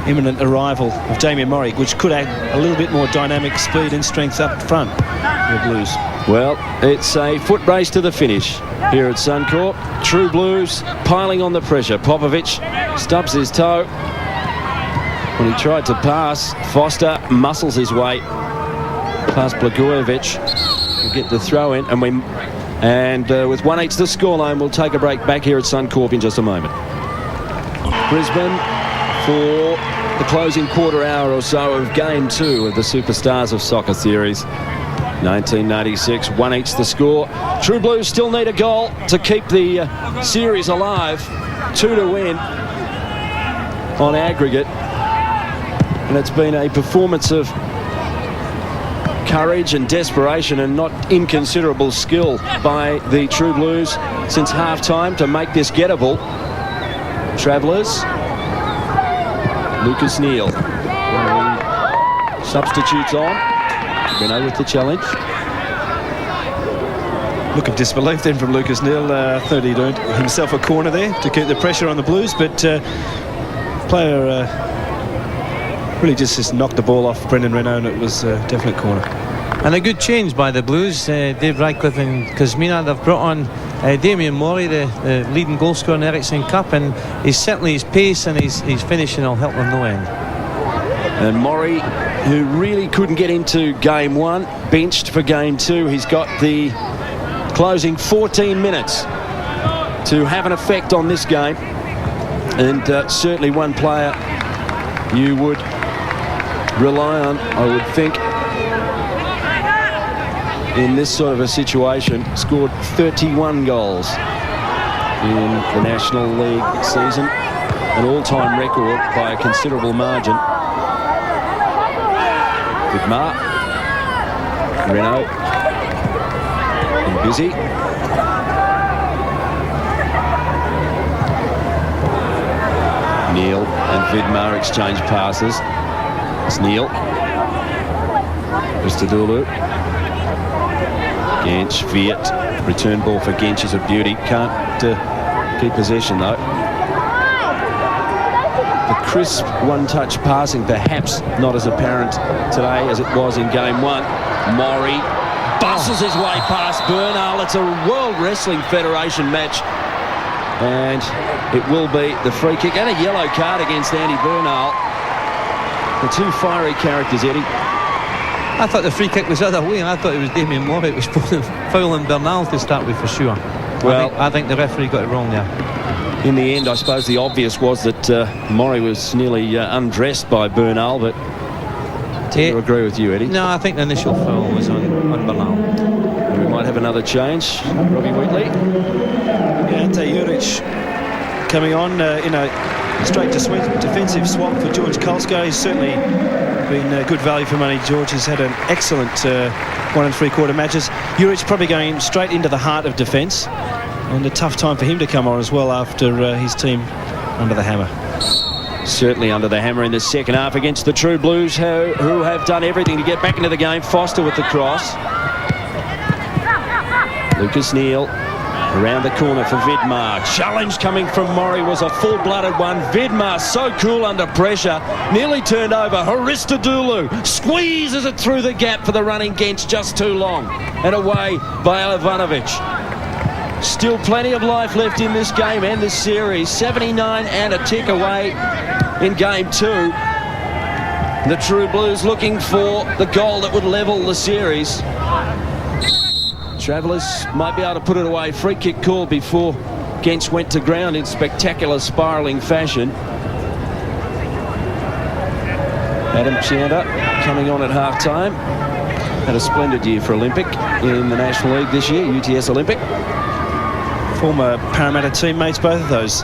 imminent arrival of Damien Murray, which could add a little bit more dynamic speed and strength up front for the Blues. Well, it's a foot race to the finish here at Suncorp. True Blues piling on the pressure. Popovic stubs his toe. When he tried to pass, Foster muscles his way past Blagojevic. We'll get the throw in, and with 1-8 the scoreline, we'll take a break back here at Suncorp in just a moment. Brisbane for the closing quarter hour or so of Game 2 of the Superstars of Soccer Series. 1996, 1-8 the score. True Blues still need a goal to keep the series alive. 2 to win on aggregate. And it's been a performance of courage and desperation and not inconsiderable skill by the True Blues since half-time to make this gettable. Travellers, Lucas Neill. Substitutes on. Bernal with the challenge. Look of disbelief then from Lucas Neill. Thought he'd earned himself a corner there to keep the pressure on the Blues, but player really just knocked the ball off Brendan Renault, and it was a definite corner. And a good change by the Blues. Dave Radcliffe and Kuzmina, they've brought on Damien Murray, the leading goal scorer in the Ericsson Cup, and he's certainly his pace and his finishing will help them no end. And Murray, who really couldn't get into Game 1, benched for Game 2. He's got the closing 14 minutes to have an effect on this game, and certainly one player you would rely on, I would think, in this sort of a situation. Scored 31 goals in the National League season, an all-time record by a considerable margin. Vidmar, Renault, and busy. Neill and Vidmar exchange passes. It's Neill. Hristodolou. Genc, Veart. Return ball for Genc is a beauty. Can't keep possession though. The crisp one-touch passing perhaps not as apparent today as it was in Game 1. Murray bustles his way past Bernal. It's a World Wrestling Federation match, and it will be the free kick and a yellow card against Andy Bernal. The two fiery characters, Eddie. I thought the free kick was the other way, and I thought it was Damien Murray. It was fouling Bernal to start with for sure. Well, I think the referee got it wrong there. In the end, I suppose the obvious was that Murray was nearly undressed by Bernal, but I agree with you, Eddie. No, I think the initial foul was on Bernal. We might have another change. Robbie Wheatley. Ante Juric coming on in a straight defensive swap for George Kulscar. He's certainly been good value for money. George has had an excellent 1 3/4 matches. Juric probably going straight into the heart of defence, and a tough time for him to come on as well after his team under the hammer. certainly under the hammer in the second half against the True Blues, who have done everything to get back into the game. Foster with the cross. Lucas Neill around the corner for Vidmar. Challenge coming from Murray was a full-blooded one. Vidmar so cool under pressure. Nearly turned over. Hristodolou squeezes it through the gap for the running Genc, just too long. And away by Ivanovic. Still plenty of life left in this game and this series. 79 and a tick away in game 2. The True Blues looking for the goal that would level the series. Travellers might be able to put it away. Free kick called before Genc went to ground in spectacular spiralling fashion. Adam Chianda coming on at half-time. Had a splendid year for Olympic in the National League this year, UTS Olympic. Former Parramatta teammates, both of those,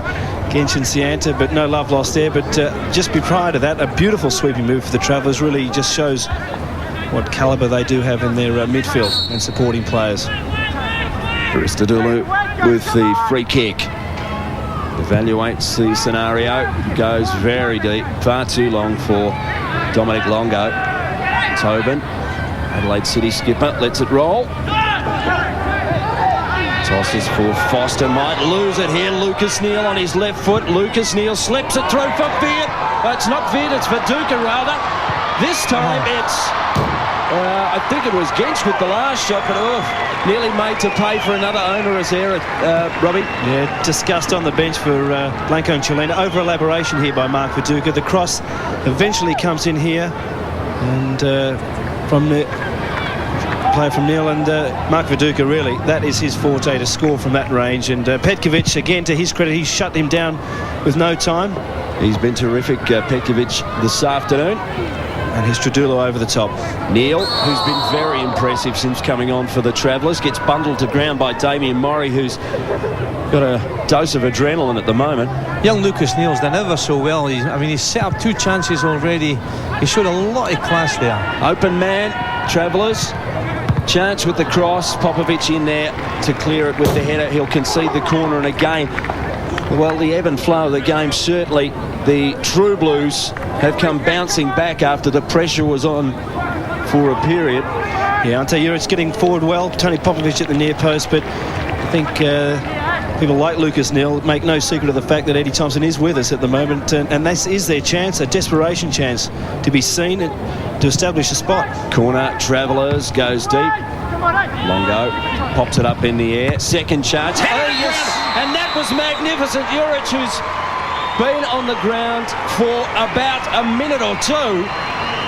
Genc and Sianta, but no love lost there. But just prior to that, a beautiful sweeping move for the Travellers. Really just shows what calibre they do have in their midfield and supporting players. Hristodolou with the free kick. Evaluates the scenario. Goes very deep. Far too long for Dominic Longo. Tobin, Adelaide City skipper, lets it roll. Tosses for Foster. Might lose it here. Lucas Neill on his left foot. Lucas Neill slips it through for Veart. It's not Veart, it's Viduka rather. This time it's... I think it was Genc with the last shot, but nearly made to pay for another onerous error, Robbie. Yeah, discussed on the bench for Blanco and Chilena. Over-elaboration here by Mark Viduka. The cross eventually comes in here, and from the player from Neill, and Mark Viduka, really, that is his forte to score from that range. And Petkovic, again, to his credit, he shut him down with no time. He's been terrific, Petkovic, this afternoon. And Hristodolou over the top. Neill, who's been very impressive since coming on for the Travellers, gets bundled to ground by Damien Murray, who's got a dose of adrenaline at the moment. Young Lucas Neill's done ever so well. He's set up 2 chances already. He showed a lot of class there. Open man, Travellers. Chance with the cross. Popovic in there to clear it with the header. He'll concede the corner, and again, well, the ebb and flow of the game, certainly the True Blues have come bouncing back after the pressure was on for a period. Yeah, Ante Juric getting forward well. Tony Popovic at the near post, but I think people like Lucas Neill make no secret of the fact that Eddie Thompson is with us at the moment, and this is their chance, a desperation chance to be seen and to establish a spot. Corner, Travellers, goes deep. Longo pops it up in the air. Second chance. Oh, yes! And that was magnificent. Juric, who's been on the ground for about a minute or two.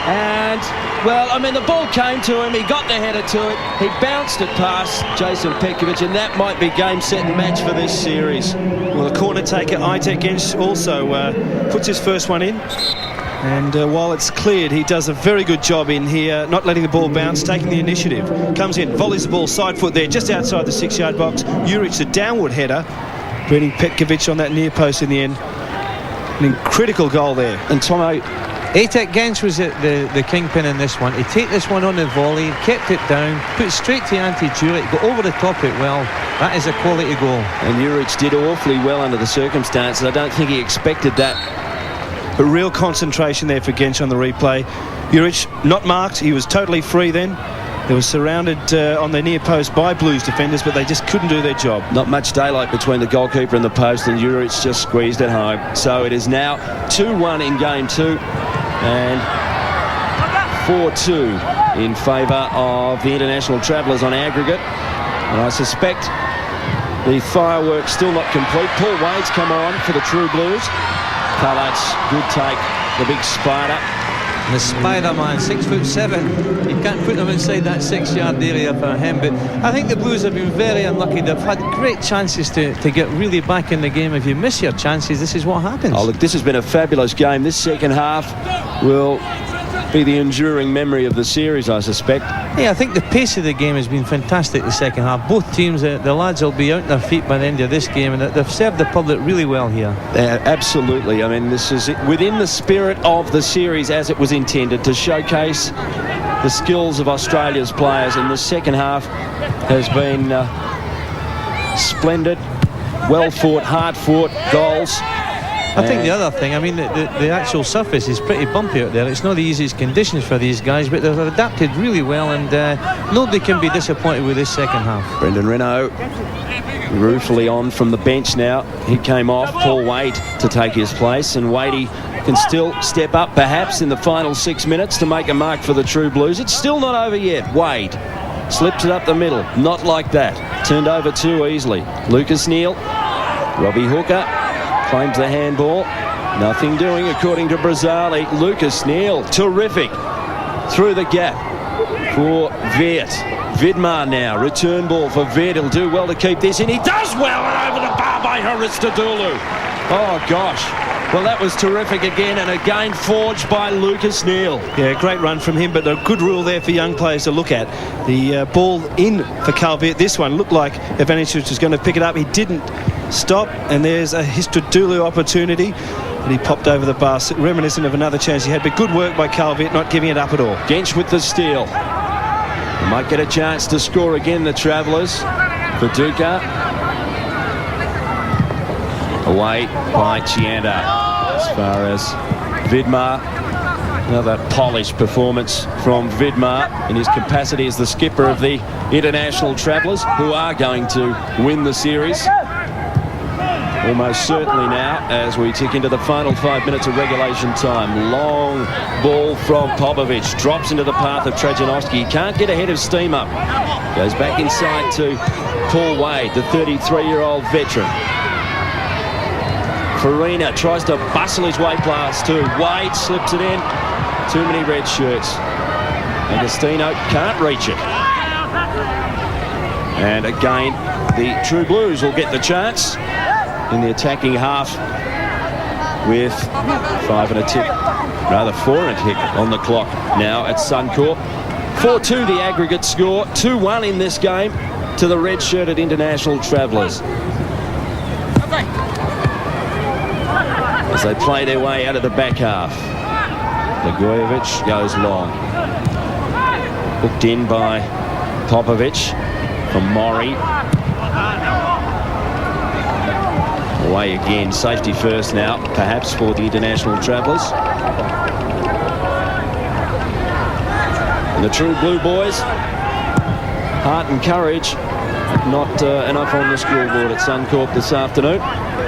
And, well, the ball came to him. He got the header to it. He bounced it past Jason Petkovic, and that might be game, set and match for this series. Well, the corner taker, Aytek, also puts his first one in. And while it's cleared, he does a very good job in here, not letting the ball bounce, taking the initiative. Comes in, volleys the ball, side foot there, just outside the 6-yard box. Juric, the downward header, beating Petkovic on that near post in the end. An critical goal there. And Tomo, Aytek Genc was the kingpin in this one. He take this one on the volley, kept it down, put it straight to Ante Juric, got over the top it well. That is a quality goal. And Juric did awfully well under the circumstances. I don't think he expected that. A real concentration there for Genc on the replay. Juric not marked, he was totally free then. They were surrounded on the near post by Blues defenders, but they just couldn't do their job. Not much daylight between the goalkeeper and the post, and Juric just squeezed it home. So it is now 2-1 in game 2 and 4-2 in favour of the International Travellers on aggregate. And I suspect the fireworks still not complete. Paul Wade's come on for the True Blues. Kalac, good take, the big spider. And the Spider-Man, 6'7". You can't put them inside that 6-yard area for him. But I think the Blues have been very unlucky. They've had great chances to get really back in the game. If you miss your chances, this is what happens. Oh, look, this has been a fabulous game. This second half will be the enduring memory of the series, I suspect. Yeah, I think the pace of the game has been fantastic the second half. Both teams, the lads will be out on their feet by the end of this game, and they've served the public really well here. Absolutely. This is within the spirit of the series as it was intended, to showcase the skills of Australia's players, and the second half has been splendid, well fought, hard fought goals. I think the other thing, I mean, the actual surface is pretty bumpy out there. It's not the easiest conditions for these guys, but they've adapted really well, and nobody can be disappointed with this second half. Brendan Renault ruefully on from the bench now. He came off. Paul Wade to take his place, and Wadey can still step up perhaps in the final 6 minutes to make a mark for the True Blues. It's still not over yet. Wade slips it up the middle. Not like that. Turned over too easily. Lucas Neill. Robbie Hooker claims the handball. Nothing doing according to Brazzali. Lucas Neill, terrific. Through the gap for Veart. Vidmar now, return ball for Veart. He'll do well to keep this in. He does well, and over the bar by Hristodolou. Oh gosh. Well, that was terrific again, and again forged by Lucas Neill. Yeah, great run from him, but a good rule there for young players to look at. The ball in for Veart. This one looked like Ivanovic was going to pick it up. He didn't stop, and there's a Hristodolou opportunity, and he popped over the bar, reminiscent of another chance he had. But good work by Veart, not giving it up at all. Genc with the steal. They might get a chance to score again, the Travellers. Viduka. Away by Chianda. As far as Vidmar, another polished performance from Vidmar in his capacity as the skipper of the International Travellers, who are going to win the series. Almost certainly now, as we tick into the final 5 minutes of regulation time. Long ball from Popovic, drops into the path of Trajanovski. He can't get ahead of steam up. Goes back inside to Paul Wade, the 33-year-old veteran. Farina tries to bustle his way past too. Wade slips it in. Too many red shirts. Agostino can't reach it. And again, the True Blues will get the chance in the attacking half with 5 and a tick, rather 4 and a tick on the clock now at Suncorp. 4-2 the aggregate score, 2-1 in this game to the red-shirted International Travellers. As they play their way out of the back half. Blagojevic goes long. Hooked in by Popovic from Mori. Away again, safety first now, perhaps for the International Travellers. And the True Blue boys, heart and courage, not enough on the scoreboard at Suncorp this afternoon.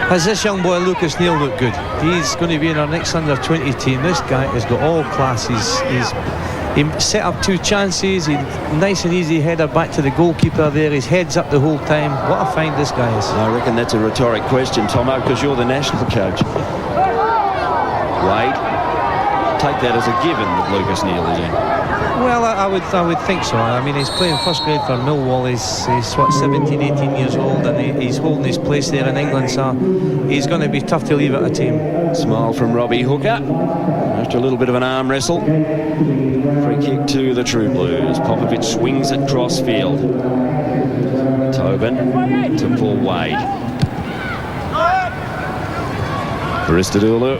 Has this young boy Lucas Neill looked good? He's going to be in our next under-20 team. This guy has got all class. He set up 2 chances. He nice and easy header back to the goalkeeper there. His head's up the whole time. What a find this guy is. I reckon that's a rhetoric question, Tomo, because you're the national coach. Wade, take that as a given that Lucas Neill is in. Well, I would think so. I mean, he's playing first grade for Millwall. He's what, 17, 18 years old, and he's holding his place there in England, so he's going to be tough to leave at a team. Smile from Robbie Hooker after a little bit of an arm wrestle. Free kick to the True Blues. Popovic swings it cross field. Tobin to Paul Wade. Hristodolou.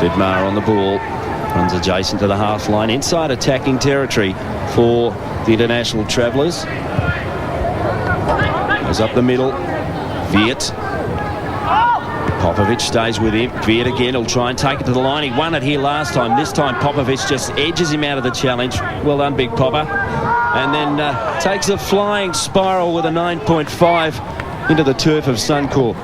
Vidmar on the ball, runs adjacent to the half line, inside attacking territory for the International Travellers. Goes up the middle, Veart. Popovic stays with him. Veart again, he'll try and take it to the line. He won it here last time. This time Popovic just edges him out of the challenge. Well done, Big Popper. And then takes a flying spiral with a 9.5 into the turf of Suncorp.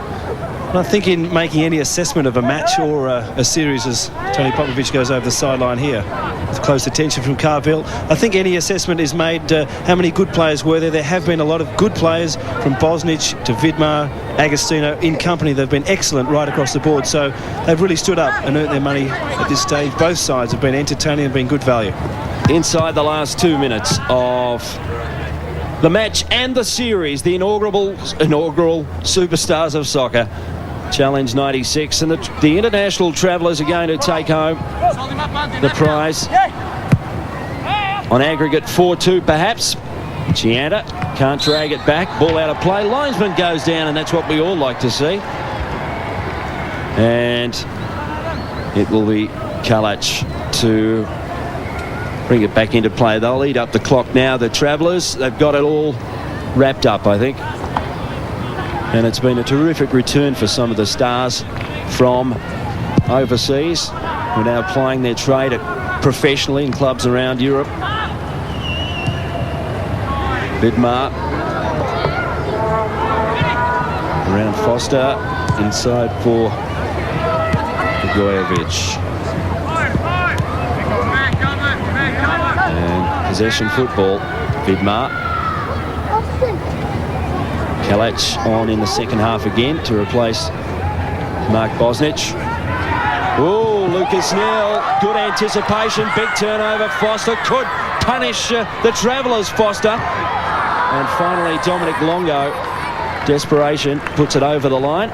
I think in making any assessment of a match or a series, as Tony Popovic goes over the sideline here with close attention from Veart, I think any assessment is made how many good players were there. There have been a lot of good players from Bosnich to Vidmar, Agostino in company. They've been excellent right across the board, so they've really stood up and earned their money at this stage. Both sides have been entertaining and been good value. Inside the last 2 minutes of the match and the series, the inaugural Superstars of Soccer Challenge 96, and the International Travellers are going to take home the prize on aggregate 4-2 perhaps. Chianda can't drag it back, ball out of play, linesman goes down, and that's what we all like to see. And it will be Kalac to bring it back into play. They'll eat up the clock now, the Travellers. They've got it all wrapped up, I think. And it's been a terrific return for some of the stars from overseas who are now plying their trade professionally in clubs around Europe. Vidmar around Foster, inside for Blagojevic. And possession football, Vidmar. Kalac on in the second half again to replace Mark Bosnich. Oh, Lucas Neill, good anticipation, big turnover. Foster could punish the Travellers, Foster. And finally, Dominic Longo, desperation, puts it over the line.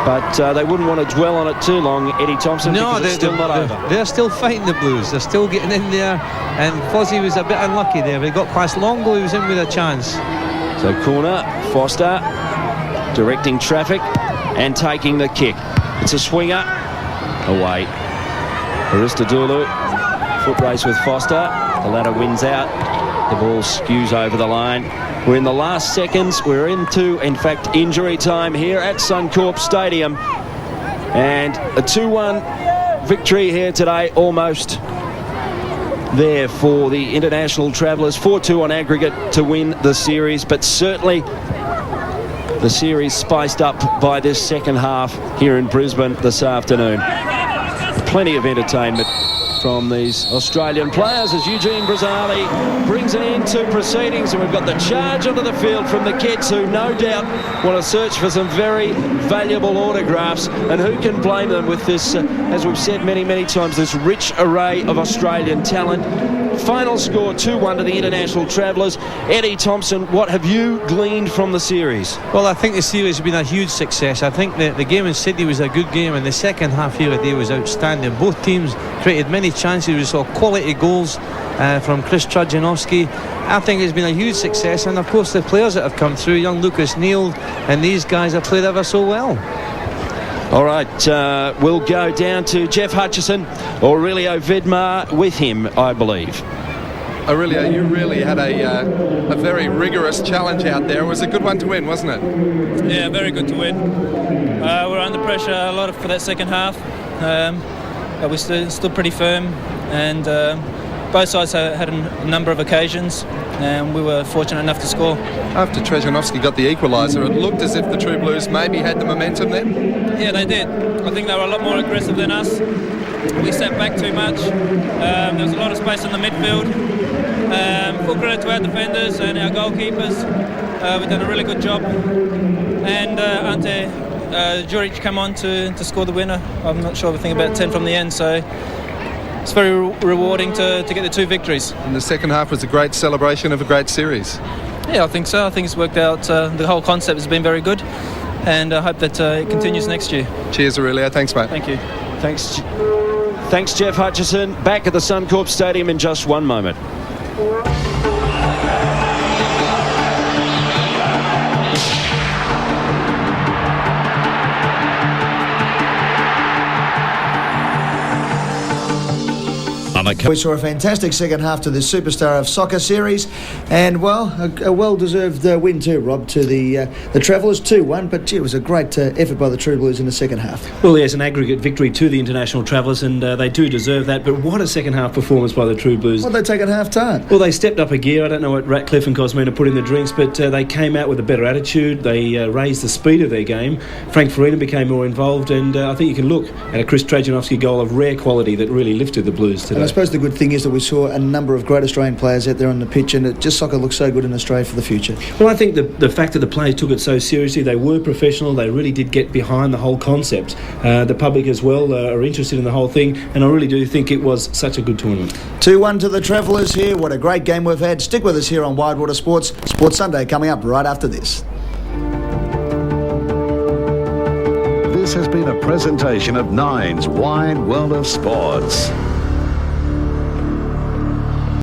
But they wouldn't want to dwell on it too long, Eddie Thompson, because it's still not over. They're still fighting the Blues. They're still getting in there. And Fozzie was a bit unlucky there. They got past Longo, he was in with a chance. So corner, Foster directing traffic and taking the kick. It's a swinger. Away. Hristodolou, foot race with Foster. The latter wins out. The ball skews over the line. We're in the last seconds. We're into, in fact, injury time here at Suncorp Stadium. And a 2-1 victory here today, almost there for the international travellers. 4-2 on aggregate to win the series, but certainly the series spiced up by this second half here in Brisbane this afternoon. Plenty of entertainment from these Australian players as Eugene Brazzali brings an end to proceedings, and we've got the charge onto the field from the kids who no doubt want to search for some very valuable autographs, and who can blame them with this, as we've said many times, this rich array of Australian talent. Final score 2-1 to the international travellers. Eddie Thompson, what have you gleaned from the series? Well, I think the series has been a huge success. I think the game in Sydney was a good game, and the second half here today was outstanding. Both teams created many chances. We saw quality goals from Kris Trajanowski. I think it's been a huge success, and of course the players that have come through, young Lucas Neill, and these guys have played ever so well. All right, we'll go down to Jeff Hutchison, Aurelio Vidmar with him, I believe. Aurelio, you really had a very rigorous challenge out there. It was a good one to win, wasn't it? Yeah, very good to win. We're under pressure a lot for that second half, but we stood pretty firm, and both sides had a number of occasions, and we were fortunate enough to score. After Trajanowski got the equaliser, it looked as if the True Blues maybe had the momentum then? Yeah, they did. I think they were a lot more aggressive than us. We sat back too much. There was a lot of space in the midfield. Full credit to our defenders and our goalkeepers. We've done a really good job. And Ante, Juric come on to score the winner. I'm not sure, I think about 10 from the end, so it's very rewarding to get the two victories. And the second half was a great celebration of a great series. Yeah, I think so. I think it's worked out. The whole concept has been very good, and I hope that it continues next year. Cheers, Aurelio. Thanks, mate. Thank you. Thanks, Jeff Hutchison. Back at the Suncorp Stadium in just one moment. We saw a fantastic second half to the Superstar of Soccer series, and well, a well-deserved win too, Rob, to the Travellers, 2-1, but gee, it was a great effort by the True Blues in the second half. Well, there's an aggregate victory to the international Travellers, and they do deserve that, but what a second half performance by the True Blues. What did they take at half time? Well, they stepped up a gear. I don't know what Ratcliffe and Cosmina put in the drinks, but they came out with a better attitude. They raised the speed of their game. Frank Farina became more involved, and I think you can look at a Kris Trajanowski goal of rare quality that really lifted the Blues today. And I suppose the good thing is that we saw a number of great Australian players out there on the pitch, and soccer looks so good in Australia for the future. Well, I think the fact that the players took it so seriously, they were professional, they really did get behind the whole concept. The public as well are interested in the whole thing, and I really do think it was such a good tournament. 2-1 to the Travellers here. What a great game we've had. Stick with us here on Widewater Sports. Sports Sunday coming up right after this. This has been a presentation of Nine's Wide World of Sports.